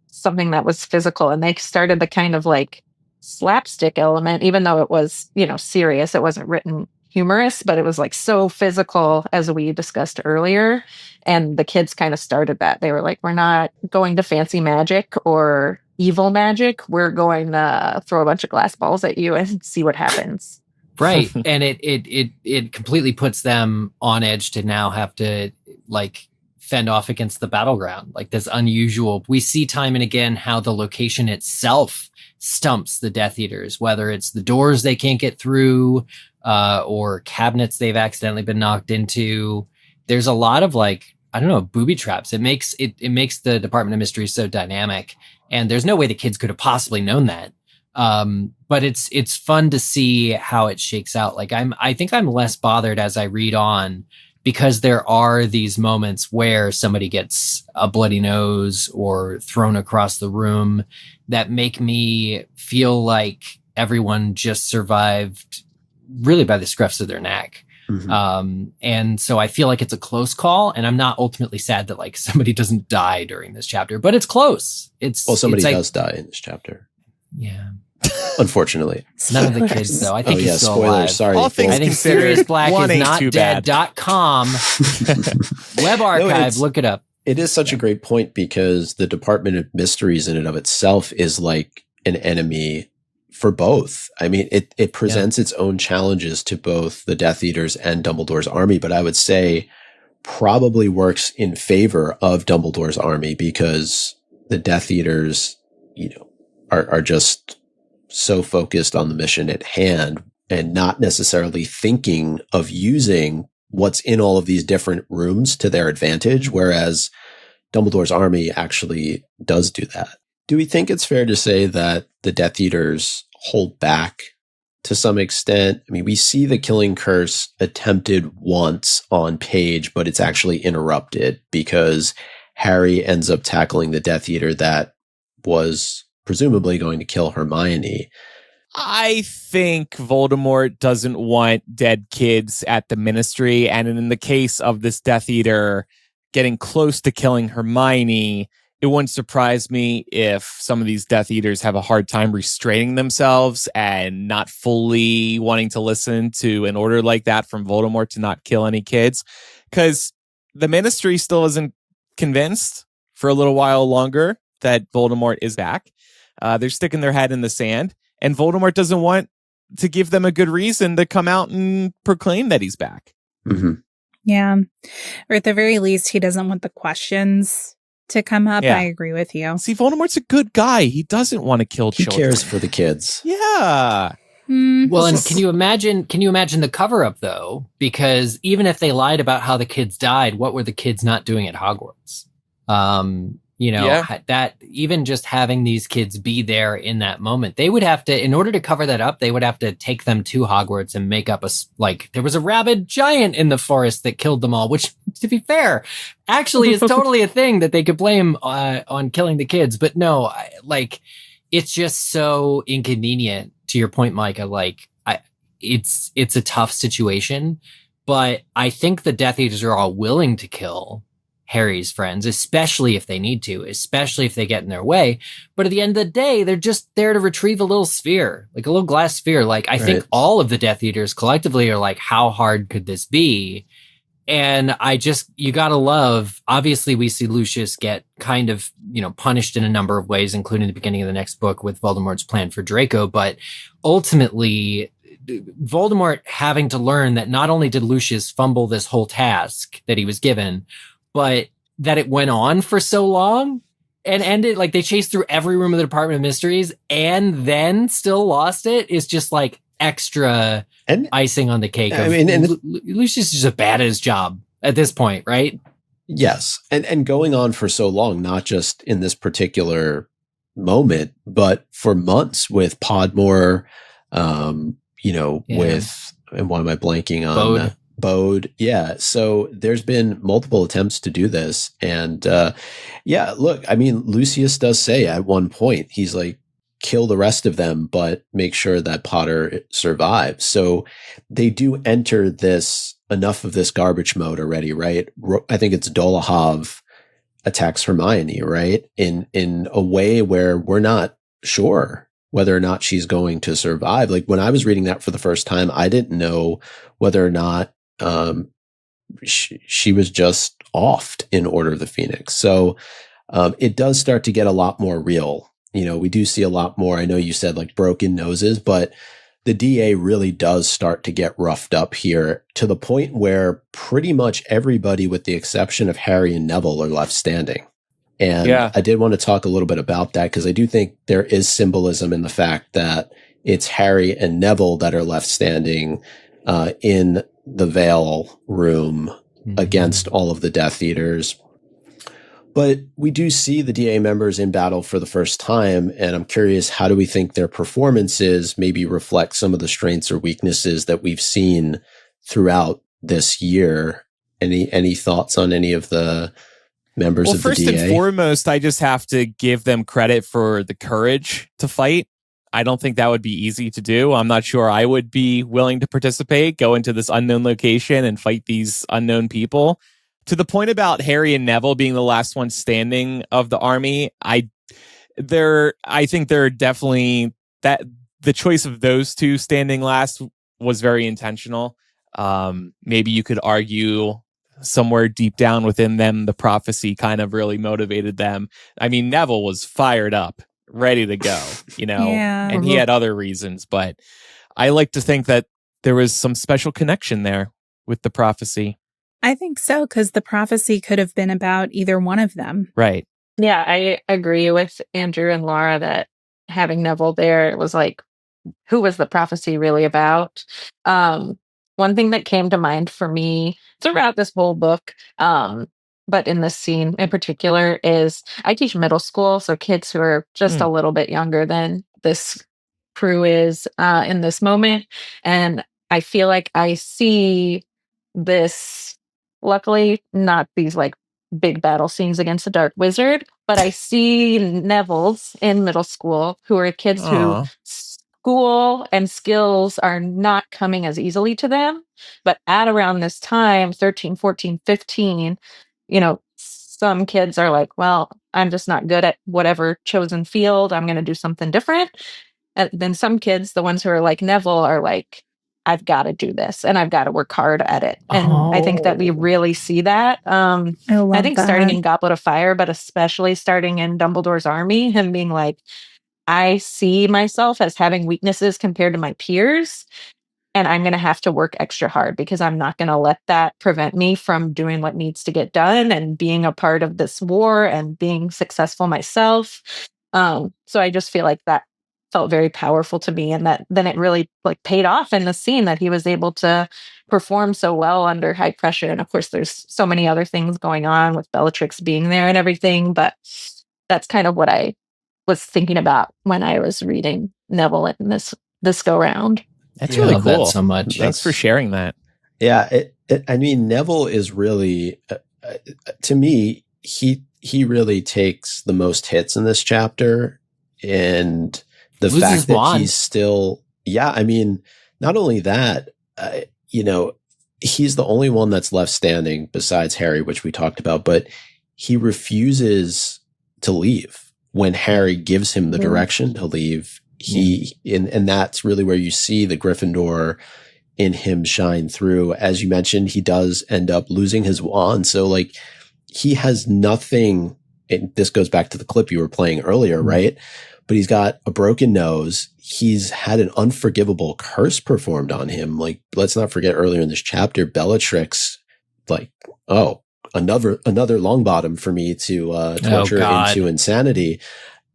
something that was physical, and they started the kind of like slapstick element, even though it was serious. It wasn't written humorous, but it was like so physical, as we discussed earlier, and the kids kind of started that. They were like, we're not going to fancy magic or evil magic, we're going to throw a bunch of glass balls at you and see what happens. Right. And it completely puts them on edge to now have to like fend off against the battleground. Like this unusual, we see time and again how the location itself stumps the Death Eaters, whether it's the doors they can't get through, or cabinets they've accidentally been knocked into. There's a lot of booby traps. It makes the Department of Mystery so dynamic, and there's no way the kids could have possibly known that. But it's fun to see how it shakes out. Like I think I'm less bothered as I read on, because there are these moments where somebody gets a bloody nose or thrown across the room that make me feel like everyone just survived really by the scruffs of their neck. And so I feel like it's a close call, and I'm not ultimately sad that like somebody doesn't die during this chapter, but it's close. Somebody does die in this chapter. Yeah. Unfortunately. None of the kids, though. I think he's still spoilers. alive. Sorry. All things I think considered, Sirius Black one is ain't not too bad. dead.com. Web archive, look it up. It is such a great point, because the Department of Mysteries in and of itself is like an enemy for both. I mean, it presents its own challenges to both the Death Eaters and Dumbledore's army, but I would say probably works in favor of Dumbledore's army, because the Death Eaters, are just so focused on the mission at hand and not necessarily thinking of using what's in all of these different rooms to their advantage, whereas Dumbledore's army actually does do that. Do we think it's fair to say that the Death Eaters hold back to some extent? I mean, we see the killing curse attempted once on page, but it's actually interrupted because Harry ends up tackling the Death Eater that was presumably going to kill Hermione. I think Voldemort doesn't want dead kids at the Ministry, and in the case of this Death Eater getting close to killing Hermione, it wouldn't surprise me if some of these Death Eaters have a hard time restraining themselves and not fully wanting to listen to an order like that from Voldemort to not kill any kids, because the Ministry still isn't convinced for a little while longer that Voldemort is back. They're sticking their head in the sand. And Voldemort doesn't want to give them a good reason to come out and proclaim that he's back. Mm-hmm. Yeah. Or at the very least, he doesn't want the questions to come up. Yeah. I agree with you. See, Voldemort's a good guy. He doesn't want to kill children. He cares for the kids. Yeah. Well, and can you imagine the cover-up, though? Because even if they lied about how the kids died, what were the kids not doing at Hogwarts? That even just having these kids be there in that moment, they would have to, in order to cover that up, they would have to take them to Hogwarts and make up there was a rabid giant in the forest that killed them all, which, to be fair, actually is totally a thing that they could blame on killing the kids. But no, it's just so inconvenient. To your point, Micah, it's a tough situation, but I think the Death Eaters are all willing to kill Harry's friends, especially if they need to, especially if they get in their way. But at the end of the day, they're just there to retrieve a little sphere, like a little glass sphere. I think all of the Death Eaters collectively are like, how hard could this be? And you gotta love, obviously we see Lucius get kind of, punished in a number of ways, including the beginning of the next book with Voldemort's plan for Draco. But ultimately, Voldemort having to learn that not only did Lucius fumble this whole task that he was given, but that it went on for so long and ended, they chased through every room of the Department of Mysteries and then still lost it, is just extra icing on the cake. Lucius is just bad at his job at this point, right? Yes. And going on for so long, not just in this particular moment, but for months with Podmore, with, and why am I blanking on? Bode. Yeah. So there's been multiple attempts to do this. And Lucius does say at one point, he's like, kill the rest of them, but make sure that Potter survives. So they do enter enough of this garbage mode already, right? I think it's Dolohov attacks Hermione, right? In a way where we're not sure whether or not she's going to survive. When I was reading that for the first time, I didn't know whether or not she was just offed in Order of the Phoenix. So it does start to get a lot more real. We do see a lot more. I know you said broken noses, but the DA really does start to get roughed up here to the point where pretty much everybody, with the exception of Harry and Neville, are left standing. And I did want to talk a little bit about that, because I do think there is symbolism in the fact that it's Harry and Neville that are left standing in the Veil room against all of the Death Eaters. But we do see the DA members in battle for the first time, and I'm curious, how do we think their performances maybe reflect some of the strengths or weaknesses that we've seen throughout this year? Any thoughts on any of the members of the DA? Well, first and foremost, I just have to give them credit for the courage to fight. I don't think that would be easy to do. I'm not sure I would be willing to participate, go into this unknown location and fight these unknown people. To the point about Harry and Neville being the last ones standing of the army, I think they're definitely, that the choice of those two standing last was very intentional. Maybe you could argue somewhere deep down within them, the prophecy kind of really motivated them. I mean, Neville was fired up, ready to go, and he had other reasons, but I like to think that there was some special connection there with the prophecy. I think so, because the prophecy could have been about either one of them. Right. Yeah, I agree with Andrew and Laura that having Neville there, it was who was the prophecy really about? One thing that came to mind for me throughout this whole book, but in this scene in particular, is I teach middle school, so kids who are just a little bit younger than this crew is in this moment. And I feel like I see this, luckily not these big battle scenes against the Dark Wizard, but I see Neville's in middle school who are kids who school and skills are not coming as easily to them. But at around this time, 13, 14, 15, some kids are like, well, I'm just not good at whatever chosen field. I'm going to do something different. And then some kids, the ones who are like Neville, are like, I've got to do this and I've got to work hard at it. And I think that we really see that. I think starting in Goblet of Fire, but especially starting in Dumbledore's army, him being like, I see myself as having weaknesses compared to my peers. And I'm going to have to work extra hard because I'm not going to let that prevent me from doing what needs to get done and being a part of this war and being successful myself. So I just feel like that felt very powerful to me, and that then it really like paid off in the scene that he was able to perform so well under high pressure. And of course, there's so many other things going on with Bellatrix being there and everything, but that's kind of what I was thinking about when I was reading Neville in this go round. That's really love cool. that so much. Thanks for sharing that. Yeah, I mean, Neville is really, to me, he really takes the most hits in this chapter, and the fact that he's still, I mean, not only that, he's the only one that's left standing besides Harry, which we talked about, but he refuses to leave when Harry gives him the direction to leave. And that's really where you see the Gryffindor in him shine through. As you mentioned, he does end up losing his wand. So like he has nothing. And this goes back to the clip you were playing earlier, right? But he's got a broken nose. He's had an unforgivable curse performed on him. Like, let's not forget earlier in this chapter, Bellatrix, like, another Longbottom for me to torture into insanity.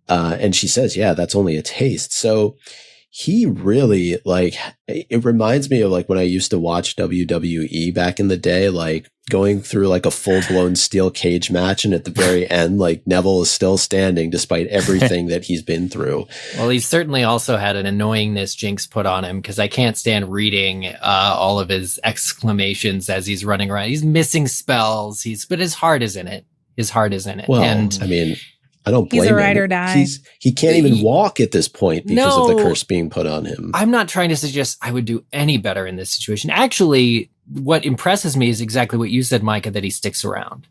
And she says, that's only a taste. So he really, like, it reminds me of like when I used to watch WWE back in the day, like going through like a full blown steel cage match. And at the very end, like Neville is still standing despite everything that he's been through. Well, he's certainly also had an annoyingness jinx put on him because I can't stand reading all of his exclamations as he's running around. He's missing spells. But his heart is in it. Well, and I mean, I don't blame him. He's a ride or die. He can't even walk at this point because of the curse being put on him. I'm not trying to suggest I would do any better in this situation. Actually, what impresses me is exactly what you said, Micah, that he sticks around.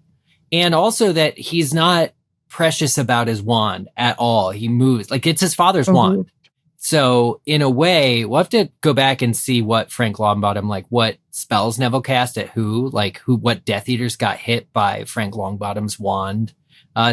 And also that he's not precious about his wand at all. He moves. Like, it's his father's wand. So, in a way, we'll have to go back and see what Frank Longbottom, like, what spells Neville cast at what Death Eaters got hit by Frank Longbottom's wand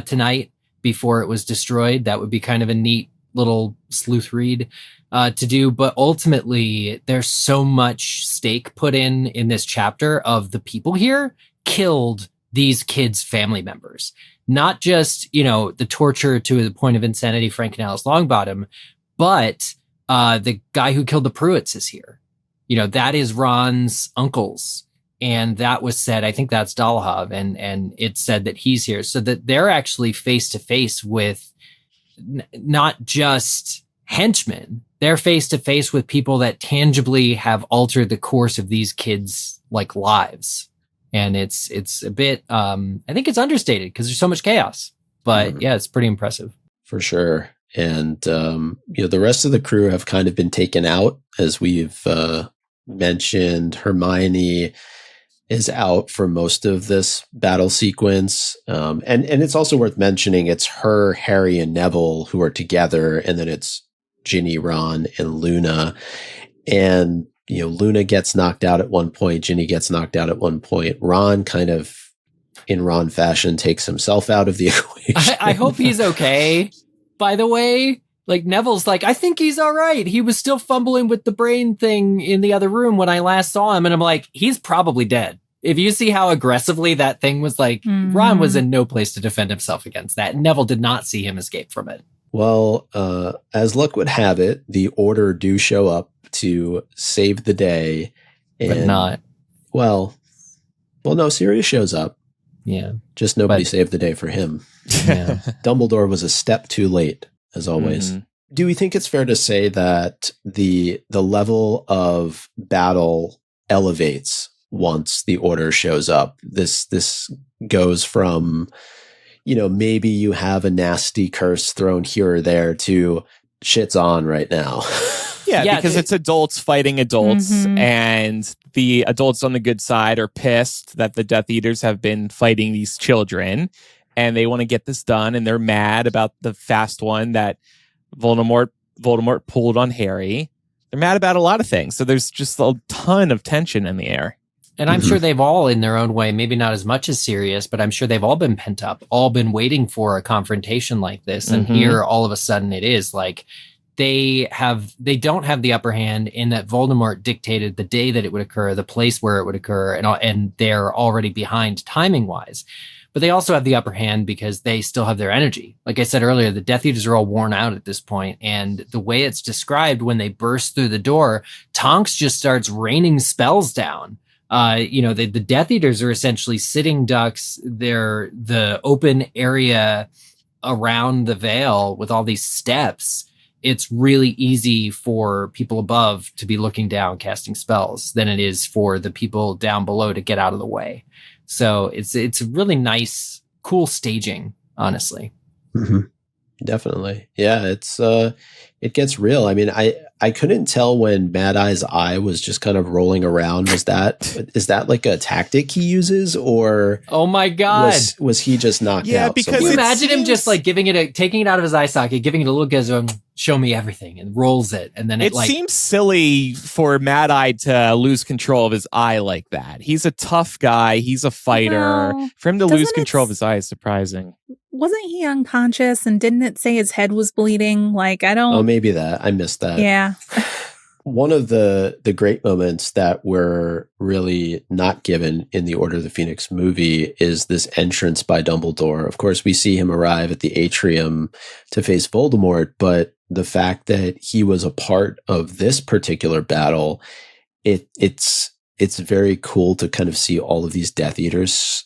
tonight. Before it was destroyed. That would be kind of a neat little sleuth read to do. But ultimately, there's so much stake put in this chapter of the people here killed these kids' family members. Not just, the torture to the point of insanity, Frank and Alice Longbottom, but the guy who killed the Pruitts is here. That is Ron's uncles. And that was said, I think that's Dalhav, and it said that he's here, so that they're actually face to face with not just henchmen. They're face to face with people that tangibly have altered the course of these kids' like lives. And it's a bit, I think it's understated because there's so much chaos, but it's pretty impressive. For sure. And, the rest of the crew have kind of been taken out, as we've mentioned. Hermione is out for most of this battle sequence. And it's also worth mentioning it's her, Harry, and Neville who are together, and then it's Ginny, Ron, and Luna. And, Luna gets knocked out at one point, Ginny gets knocked out at one point. Ron kind of, in Ron fashion, takes himself out of the equation. I hope he's okay, by the way. Like, Neville's like, I think he's all right. He was still fumbling with the brain thing in the other room when I last saw him. And I'm like, he's probably dead. If you see how aggressively that thing was, like, Ron was in no place to defend himself against that. Neville did not see him escape from it. Well, as luck would have it, the Order do show up to save the day. But not. Well, no, Sirius shows up. Yeah. Just nobody saved the day for him. Yeah. Dumbledore was a step too late, as always. Do we think it's fair to say that the level of battle elevates once the Order shows up? This goes from, maybe you have a nasty curse thrown here or there to shit's on right now. Yeah, because it's adults fighting adults, Mhm. and the adults on the good side are pissed that the Death Eaters have been fighting these children, and they want to get this done, and they're mad about the fast one that Voldemort pulled on Harry. They're mad about a lot of things, so there's just a ton of tension in the air. And I'm sure they've all, in their own way, maybe not as much as Sirius, but I'm sure they've all been pent up, all been waiting for a confrontation like this. And here, all of a sudden, it is like they don't have the upper hand in that Voldemort dictated the day that it would occur, the place where it would occur, and they're already behind timing wise. But they also have the upper hand because they still have their energy. Like I said earlier, the Death Eaters are all worn out at this point, and the way it's described when they burst through the door, Tonks just starts raining spells down. The Death Eaters are essentially sitting ducks. They're the open area around the veil with all these steps. It's really easy for people above to be looking down, casting spells, than it is for the people down below to get out of the way. So it's really nice, cool staging, honestly. Mm-hmm. Definitely. Yeah, it gets real. I mean, I couldn't tell when Mad Eye's eye was just kind of rolling around. Is that like a tactic he uses, or oh my god, was he just knocked out? Because can you imagine him just like taking it out of his eye socket, giving it a look as show me everything, and rolls it, and then it seems silly for Mad Eye to lose control of his eye like that. He's a tough guy. He's a fighter. No, for him to lose control of his eye is surprising. Wasn't he unconscious, and didn't it say his head was bleeding? Like, I don't... Oh, maybe that. I missed that. Yeah. One of the great moments that were really not given in the Order of the Phoenix movie is this entrance by Dumbledore. Of course, we see him arrive at the atrium to face Voldemort, but the fact that he was a part of this particular battle, it's very cool to kind of see all of these Death Eaters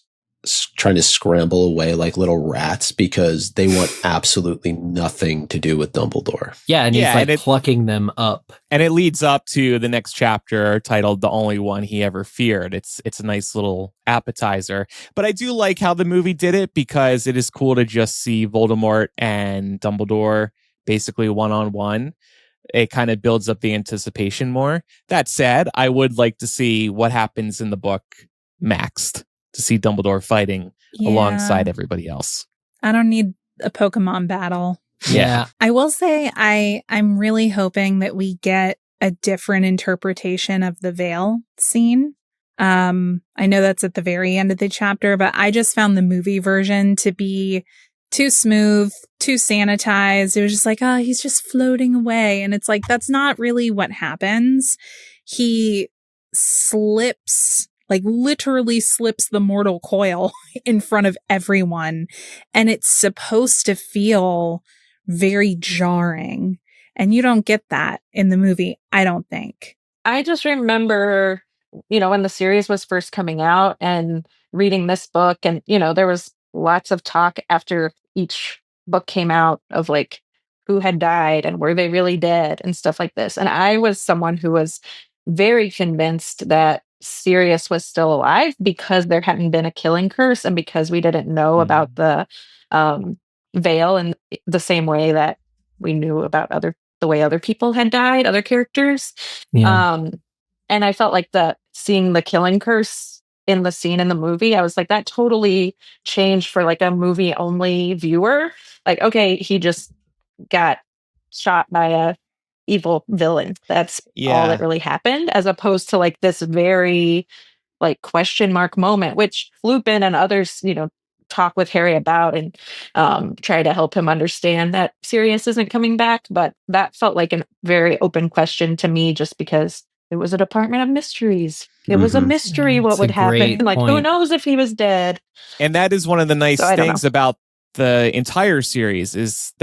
trying to scramble away like little rats because they want absolutely nothing to do with Dumbledore. Yeah, and he's plucking them up. And it leads up to the next chapter titled The Only One He Ever Feared. It's a nice little appetizer. But I do like how the movie did it because it is cool to just see Voldemort and Dumbledore basically one-on-one. It kind of builds up the anticipation more. That said, I would like to see what happens in the book maxed, to see Dumbledore fighting alongside everybody else. I don't need a Pokemon battle. Yeah. I will say I'm really hoping that we get a different interpretation of the veil scene. I know that's at the very end of the chapter, but I just found the movie version to be too smooth, too sanitized. It was just like, he's just floating away. And it's like, that's not really what happens. He slips, like literally slips the mortal coil in front of everyone. And it's supposed to feel very jarring. And you don't get that in the movie, I don't think. I just remember, when the series was first coming out and reading this book, and, there was lots of talk after each book came out of like who had died and were they really dead and stuff like this. And I was someone who was very convinced that Sirius was still alive because there hadn't been a killing curse and because we didn't know about the veil in the same way that we knew about the way other people had died, other characters. Yeah. And I felt like seeing the killing curse in the scene in the movie, I was like, that totally changed for like a movie only viewer. Like, okay, he just got shot by a evil villain. That's all that really happened, as opposed to like this very like question mark moment, which Lupin and others, talk with Harry about and try to help him understand that Sirius isn't coming back. But that felt like a very open question to me, just because it was a Department of Mysteries. It was a mystery what would happen. Like, who knows if he was dead? And that is one of the nice things about the entire series is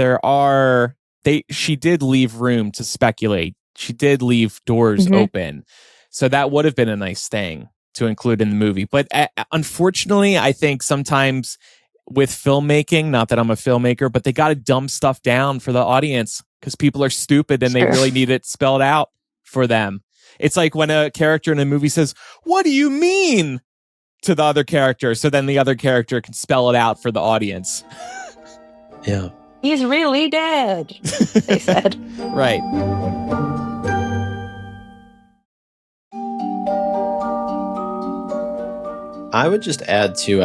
she did leave room to speculate. She did leave doors open. So that would have been a nice thing to include in the movie. But unfortunately, I think sometimes with filmmaking, not that I'm a filmmaker, but they got to dumb stuff down for the audience because people are stupid and they really need it spelled out for them. It's like when a character in a movie says, "What do you mean?" to the other character. So then the other character can spell it out for the audience. Yeah. He's really dead, they said. Right. I would just add to,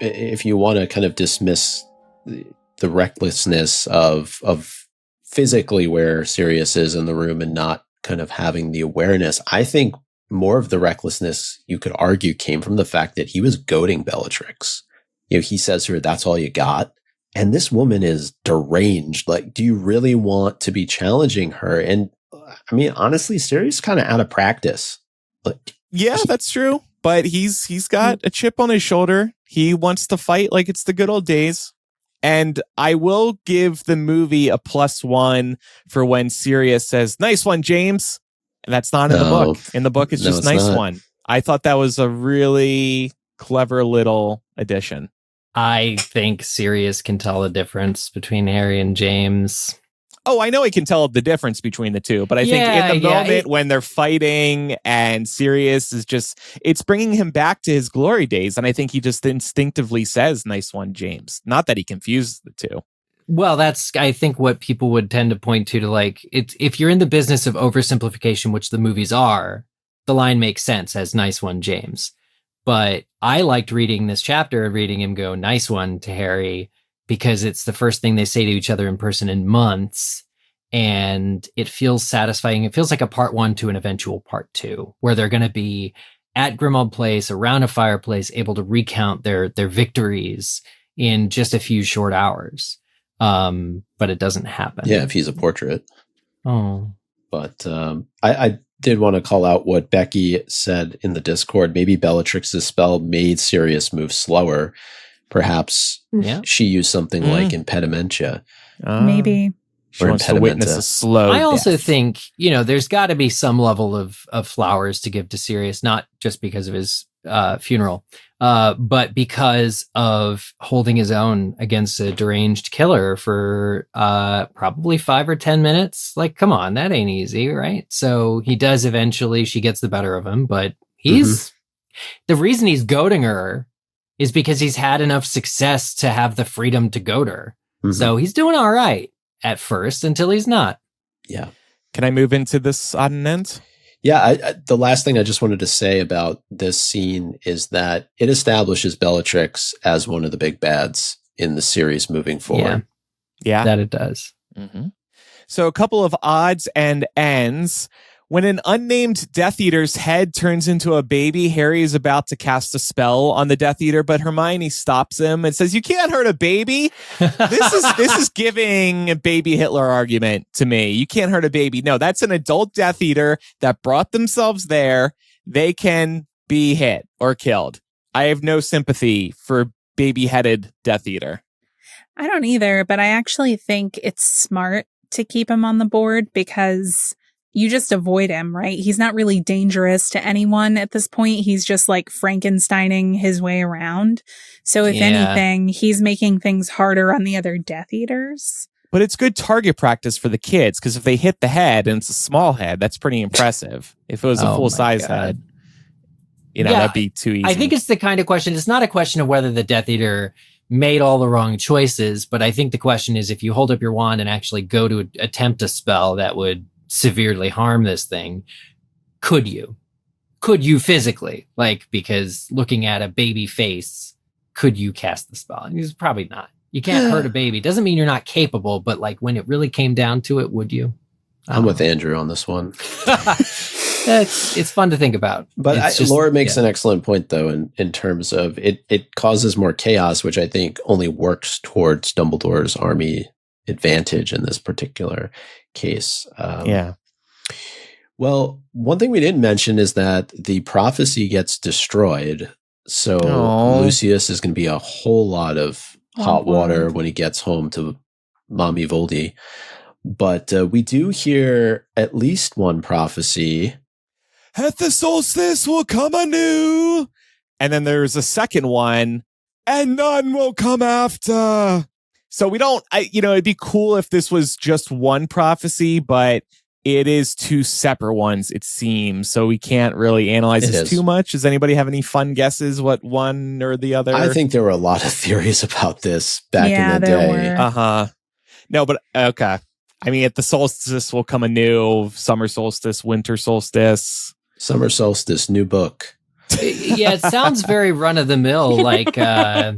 if you want to kind of dismiss the recklessness of physically where Sirius is in the room and not kind of having the awareness, I think more of the recklessness, you could argue, came from the fact that he was goading Bellatrix. He says to her, "That's all you got." And this woman is deranged. Like, do you really want to be challenging her? And I mean, honestly, Sirius kind of out of practice. Yeah, that's true. But he's got a chip on his shoulder. He wants to fight like it's the good old days. And I will give the movie a +1 for when Sirius says, "Nice one, James." And that's not in the book. In the book, it's just "nice one." I thought that was a really clever little addition. I think Sirius can tell the difference between Harry and James. Oh, I know he can tell the difference between the two, but I think in the moment when they're fighting and Sirius is it's bringing him back to his glory days. And I think he just instinctively says, "Nice one, James." Not that he confuses the two. Well, that's, I think, what people would tend to point to like, if you're in the business of oversimplification, which the movies are, the line makes sense as "nice one, James." But I liked reading this chapter and reading him go "nice one" to Harry, because it's the first thing they say to each other in person in months. And it feels satisfying. It feels like a part 1 to an eventual part 2, where they're going to be at Grimmauld Place around a fireplace, able to recount their victories in just a few short hours. But it doesn't happen. Yeah, if he's a portrait. Oh. But I did want to call out what Becky said in the Discord. Maybe Bellatrix's spell made Sirius move slower. Perhaps she used something like impedimentia. Maybe. She wants to witness a slow I also death. think, there's got to be some level of flowers to give to Sirius, not just because of his funeral, but because of holding his own against a deranged killer for probably 5 or 10 minutes. Like, come on, that ain't easy, right? So he does eventually, she gets the better of him, but the reason he's goading her is because he's had enough success to have the freedom to goad her. So he's doing all right at first until he's not. Yeah. Can I move into this odd and end? Yeah, the last thing I just wanted to say about this scene is that it establishes Bellatrix as one of the big bads in the series moving forward. Yeah. That it does. Mm-hmm. So a couple of odds and ends. When an unnamed Death Eater's head turns into a baby, Harry is about to cast a spell on the Death Eater, but Hermione stops him and says, "You can't hurt a baby." This is giving a baby Hitler argument to me. You can't hurt a baby. No, that's an adult Death Eater that brought themselves there. They can be hit or killed. I have no sympathy for baby-headed Death Eater. I don't either, but I actually think it's smart to keep him on the board because you just avoid him, right? He's not really dangerous to anyone at this point. He's just like Frankensteining his way around. So if anything, he's making things harder on the other Death Eaters. But it's good target practice for the kids, because if they hit the head and it's a small head, that's pretty impressive. If it was a full-size head, that'd be too easy. I think it's the kind of question, it's not a question of whether the Death Eater made all the wrong choices, but I think the question is, if you hold up your wand and actually go to attempt a spell that would severely harm this thing, could you physically, because looking at a baby face, could you cast the spell? And he's probably not. You can't hurt a baby. Doesn't mean you're not capable, but when it really came down to it, would you? I'm with Andrew on this one. It's fun to think about. But Laura makes an excellent point, though, in terms of it causes more chaos, which I think only works towards Dumbledore's army advantage in this particular case. Well, one thing we didn't mention is that the prophecy gets destroyed. So Lucius is going to be a whole lot of hot water when he gets home to Mommy Voldy. But we do hear at least one prophecy. "At the solstice will come anew." And then there's a second one, "and none will come after." So we don't, it'd be cool if this was just one prophecy, but it is two separate ones, it seems. So we can't really analyze this too much. Does anybody have any fun guesses what one or the other? I think there were a lot of theories about this back in the day. No, but okay. I mean, at the solstice will come anew, summer solstice, winter solstice. Summer solstice, new book. Yeah, it sounds very run of the mill. Like, how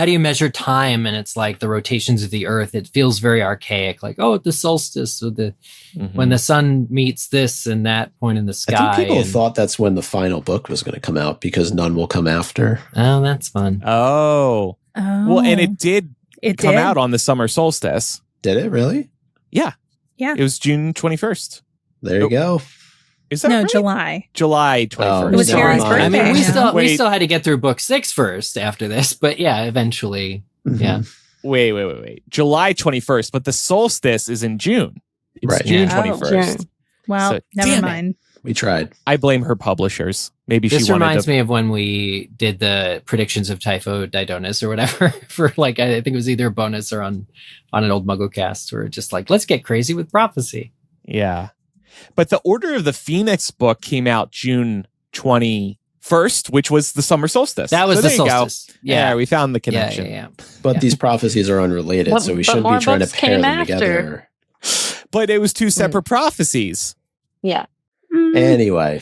do you measure time? And it's like the rotations of the Earth. It feels very archaic. Like, oh, the solstice, or when the sun meets this and that point in the sky. I think people thought that's when the final book was going to come out because none will come after. Oh, that's fun. Oh. Well, and it did come out on the summer solstice. Did it really? Yeah. Yeah. It was June 21st. There you go. Is that no, right? July. July 21st. It was Harry's birthday. I mean, we Wait. still had to get through book 6 first after this, but yeah, eventually, yeah. Wait. July 21st, but the solstice is in June. It's Right. June Yeah. 21st. Well, So, never damn it. mind. We tried. I blame her publishers. Maybe This she wanted reminds to. me of when we did the predictions of Typhoididonus or whatever for like, I think it was either a bonus or on an old MuggleCast, where just like, let's get crazy with prophecy. Yeah. But the Order of the Phoenix book came out June 21st, which was the summer solstice. That was So the there you go. solstice. Yeah, we found the connection. Yeah. But these prophecies are unrelated, But- so we but shouldn't more be trying to books pair came them after. together. But it was two separate prophecies. Yeah. Anyway,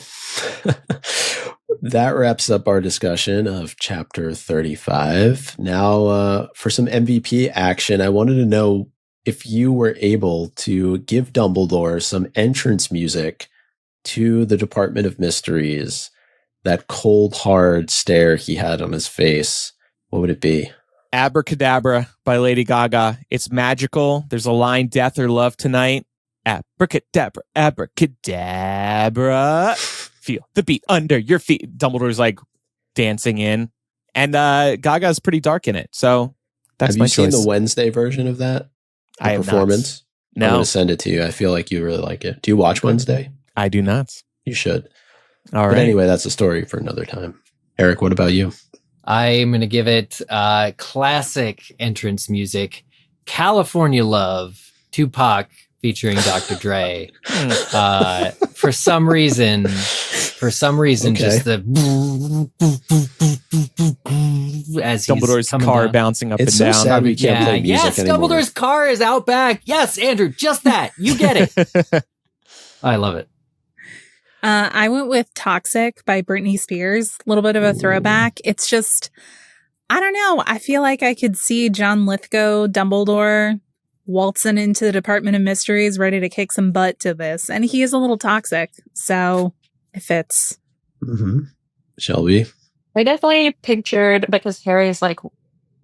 that wraps up our discussion of chapter 35. Now, for some MVP action, I wanted to know if you were able to give Dumbledore some entrance music to the Department of Mysteries, that cold, hard stare he had on his face. What would it be? Abracadabra by Lady Gaga. It's magical. There's a line, death or love tonight. Abracadabra, abracadabra. Feel the beat under your feet. Dumbledore's like dancing in. And Gaga's pretty dark in it. So that's Have my you seen choice. the Wednesday version of that? The I have not. performance? I'm No, going to send it to you. I feel like you really like it. Do you watch Wednesday? I do not. You should. All But right. anyway, that's a story for another time. Eric, what about you? I'm going to give it classic entrance music, California Love, Tupac featuring Dr. Dre. For some reason, Okay. just the as he's Dumbledore's coming car down. bouncing up It's and so down. sad we can't play music yes, anymore. Dumbledore's car is out back. Yes, Andrew, just that. You get it. I love it. I went with Toxic by Britney Spears. A little bit of a throwback. It's just, I don't know. I feel like I could see John Lithgow, Dumbledore, waltzing into the Department of Mysteries, ready to kick some butt to this. And he is a little toxic. So it fits. Mm-hmm. Shelby? I definitely pictured, because Harry's like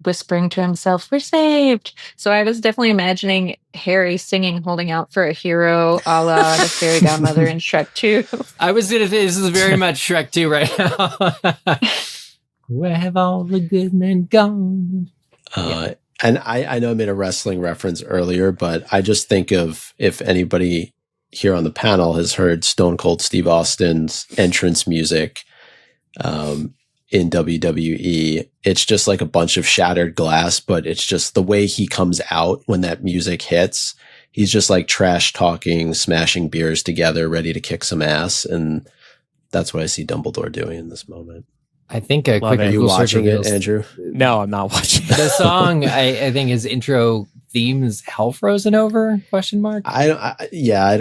whispering to himself, "We're saved." So I was definitely imagining Harry singing "Holding Out for a Hero" a la the fairy godmother in Shrek 2. I was going to say, this is very much Shrek 2 right now. Where have all the good men gone? And I know I made a wrestling reference earlier, but I just think of, if anybody here on the panel has heard Stone Cold Steve Austin's entrance music in WWE, it's just like a bunch of shattered glass, but it's just the way he comes out when that music hits. He's just like trash talking, smashing beers together, ready to kick some ass. And that's what I see Dumbledore doing in this moment. I think a Love quick it. Are you Google search watching it, reveals- Andrew? No, I'm not watching. The song, I think his intro theme is Hell Frozen Over? Question mark. I don't know Yeah,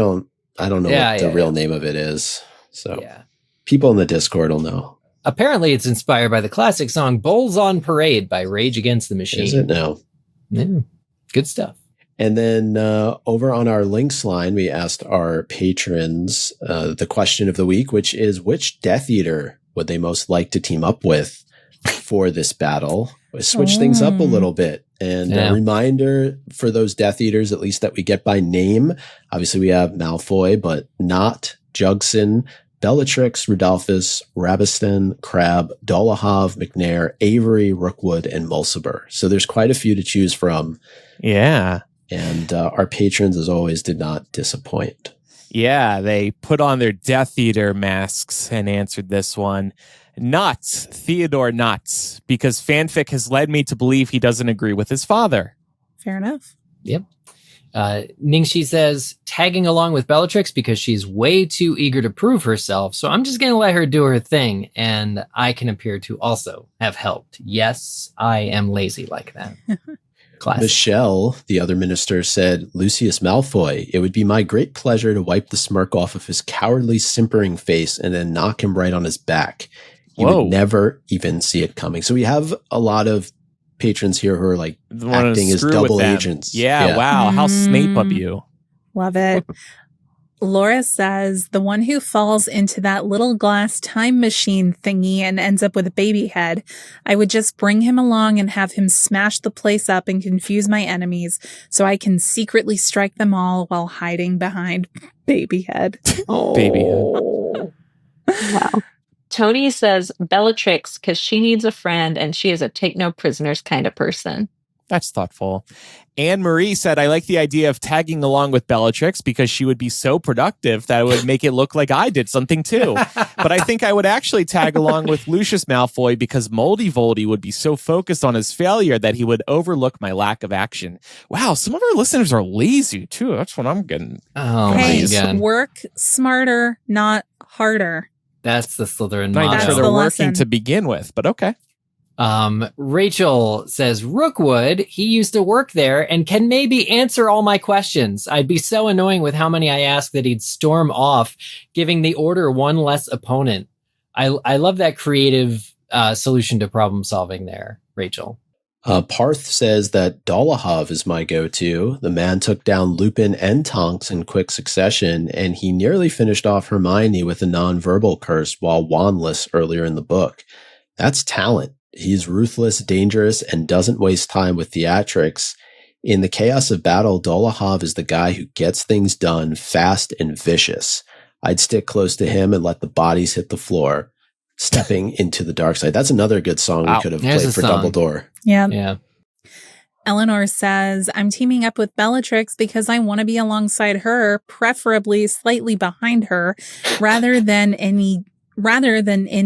what the yeah, real yeah. name of it is. So Yeah. people in the Discord will know. Apparently, it's inspired by the classic song "Bulls on Parade" by Rage Against the Machine. Is it now? Yeah. Good stuff. And then over on our links line, we asked our patrons the question of the week, which is, which Death Eater would they most like to team up with for this battle? Switch things up a little bit. And Yeah. a reminder for those Death Eaters, at least that we get by name. Obviously, we have Malfoy, but not Jugson, Bellatrix, Rudolphus, Rabiston, Crabbe, Dolohov, McNair, Avery, Rookwood, and Mulciber. So there's quite a few to choose from. Yeah. And our patrons, as always, did not disappoint. Yeah, they put on their Death Eater masks and answered this one. Not Theodore Knott, because fanfic has led me to believe he doesn't agree with his father. Fair enough. Yep. Ningxi says, tagging along with Bellatrix because she's way too eager to prove herself, so I'm just going to let her do her thing, and I can appear to also have helped. Yes, I am lazy like that. Classic. Michelle, the other minister, said, Lucius Malfoy, it would be my great pleasure to wipe the smirk off of his cowardly, simpering face and then knock him right on his back. You would never even see it coming. So we have a lot of patrons here who are like acting as double agents. Yeah, wow. How Snape of you. Love it. Laura says, the one who falls into that little glass time machine thingy and ends up with a baby head, I would just bring him along and have him smash the place up and confuse my enemies so I can secretly strike them all while hiding behind baby head. Baby head. Wow. Tony says Bellatrix because she needs a friend and she is a take no prisoners kind of person. That's thoughtful. Anne Marie said, I like the idea of tagging along with Bellatrix because she would be so productive that it would make it look like I did something too. But I think I would actually tag along with Lucius Malfoy because Moldy Voldy would be so focused on his failure that he would overlook my lack of action. Wow, some of our listeners are lazy too. That's what I'm getting. Oh, hey, my God. Work smarter, not harder. That's the Slytherin Not even motto. sure they're the working lesson. to begin with, but okay. Rachel says, Rookwood, he used to work there and can maybe answer all my questions. I'd be so annoying with how many I ask that he'd storm off, giving the order one less opponent. I love that creative solution to problem solving there, Rachel. Parth says that Dolohov is my go-to. The man took down Lupin and Tonks in quick succession, and he nearly finished off Hermione with a non-verbal curse while wandless earlier in the book. That's talent. He's ruthless, dangerous, and doesn't waste time with theatrics. In the chaos of battle, Dolohov is the guy who gets things done fast and vicious. I'd stick close to him and let the bodies hit the floor, stepping into the dark side. That's another good song we could have There's played a for song. Dumbledore. Yeah. Eleanor says, I'm teaming up with Bellatrix because I want to be alongside her, preferably slightly behind her, rather than in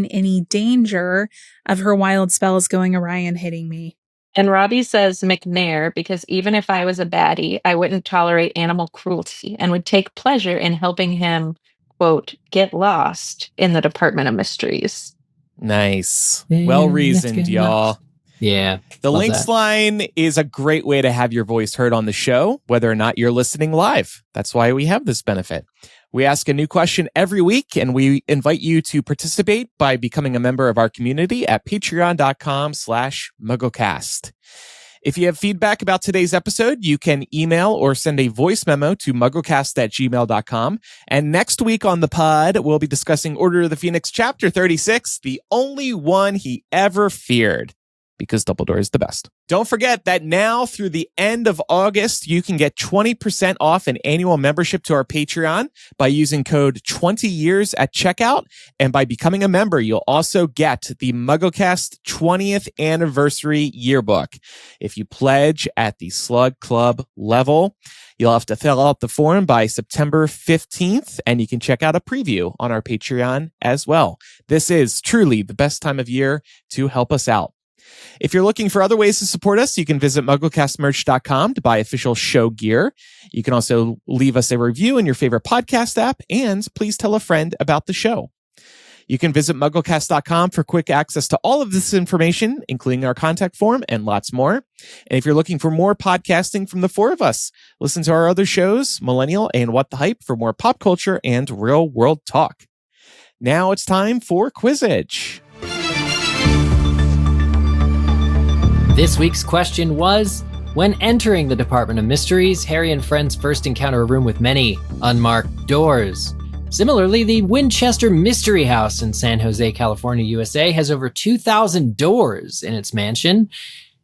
any danger of her wild spells going awry and hitting me. And Robbie says McNair because even if I was a baddie, I wouldn't tolerate animal cruelty and would take pleasure in helping him, quote, get lost in the Department of Mysteries. Nice. Well reasoned, y'all. Yeah. The love Links that. line is a great way to have your voice heard on the show, whether or not you're listening live. That's why we have this benefit. We ask a new question every week, and we invite you to participate by becoming a member of our community at patreon.com/MuggleCast. If you have feedback about today's episode, you can email or send a voice memo to mugglecast@gmail.com. And next week on the pod, we'll be discussing Order of the Phoenix Chapter 36, the only one he ever feared. Because Dumbledore is the best. Don't forget that now through the end of August, you can get 20% off an annual membership to our Patreon by using code 20years at checkout. And by becoming a member, you'll also get the MuggleCast 20th anniversary yearbook. If you pledge at the Slug Club level, you'll have to fill out the form by September 15th, and you can check out a preview on our Patreon as well. This is truly the best time of year to help us out. If you're looking for other ways to support us, you can visit MuggleCastMerch.com to buy official show gear. You can also leave us a review in your favorite podcast app, and please tell a friend about the show. You can visit MuggleCast.com for quick access to all of this information, including our contact form and lots more. And if you're looking for more podcasting from the four of us, listen to our other shows, Millennial and What the Hype, for more pop culture and real world talk. Now it's time for quizitch. This week's question was, when entering the Department of Mysteries, Harry and friends first encounter a room with many unmarked doors. Similarly, the Winchester Mystery House in San Jose, California, USA has over 2,000 doors in its mansion,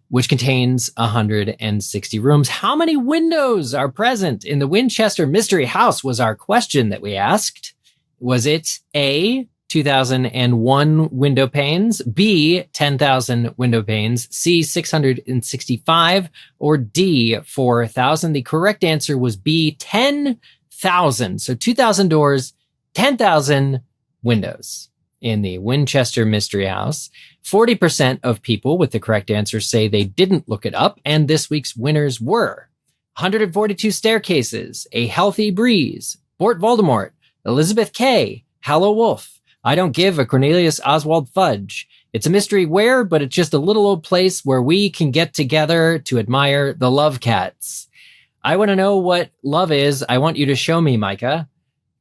which contains 160 rooms. How many windows are present in the Winchester Mystery House was our question that we asked. Was it A, 2,001 window panes, B, 10,000 window panes, C, 665, or D, 4,000? The correct answer was B, 10,000. So 2,000 doors, 10,000 windows in the Winchester Mystery House. 40% of people with the correct answer say they didn't look it up, and this week's winners were 142 Staircases, A Healthy Breeze, Fort Voldemort, Elizabeth K, Hallow Wolf, I don't give a Cornelius Oswald fudge. It's a mystery where, but it's just a little old place where we can get together to admire the love cats. I want to know what love is. I want you to show me, Micah.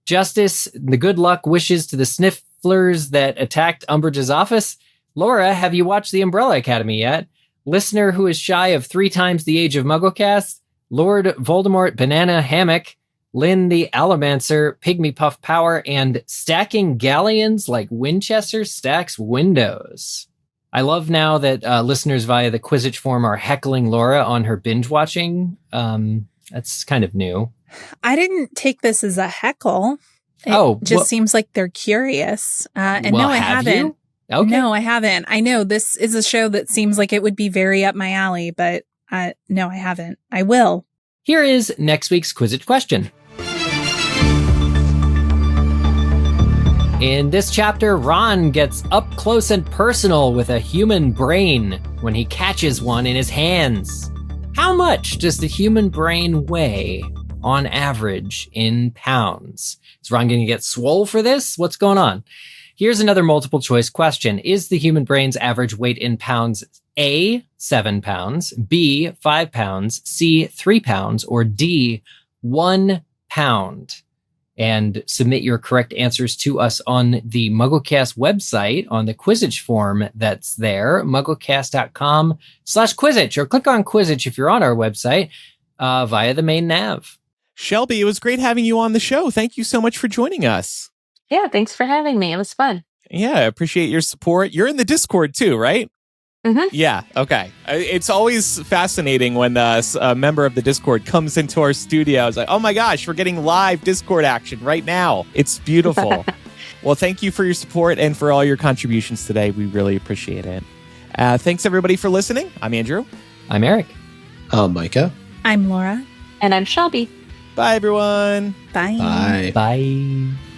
Justice, the good luck wishes to the snifflers that attacked Umbridge's office. Laura, have you watched the Umbrella Academy yet? Listener who is shy of 3 times the age of MuggleCast. Lord Voldemort Banana Hammock. Lynn the Alamancer, Pygmy Puff Power, and stacking galleons like Winchester stacks windows. I love now that listeners via the Quizitch form are heckling Laura on her binge watching. That's kind of new. I didn't take this as a heckle. It just seems like they're curious. And no, I haven't. You? Okay. No, I haven't. I know this is a show that seems like it would be very up my alley, but no, I haven't. I will. Here is next week's Quizitch question. In this chapter, Ron gets up close and personal with a human brain when he catches one in his hands. How much does the human brain weigh on average in pounds? Is Ron going to get swole for this? What's going on? Here's another multiple choice question. Is the human brain's average weight in pounds A, 7 pounds, B, 5 pounds, C, 3 pounds, or D, 1 pound? And submit your correct answers to us on the MuggleCast website on the Quizitch form that's there, mugglecast.com/Quizitch, or click on Quizitch if you're on our website via the main nav. Shelby, it was great having you on the show. Thank you so much for joining us. Yeah, thanks for having me. It was fun. Yeah, I appreciate your support. You're in the Discord too, right? Mm-hmm. Yeah, okay. It's always fascinating when a member of the Discord comes into our studio. It's like, oh my gosh, we're getting live Discord action right now. It's beautiful. Well, thank you for your support and for all your contributions today. We really appreciate it. Thanks, everybody, for listening. I'm Andrew. I'm Eric. I'm Micah. I'm Laura. And I'm Shelby. Bye, everyone. Bye. Bye. Bye.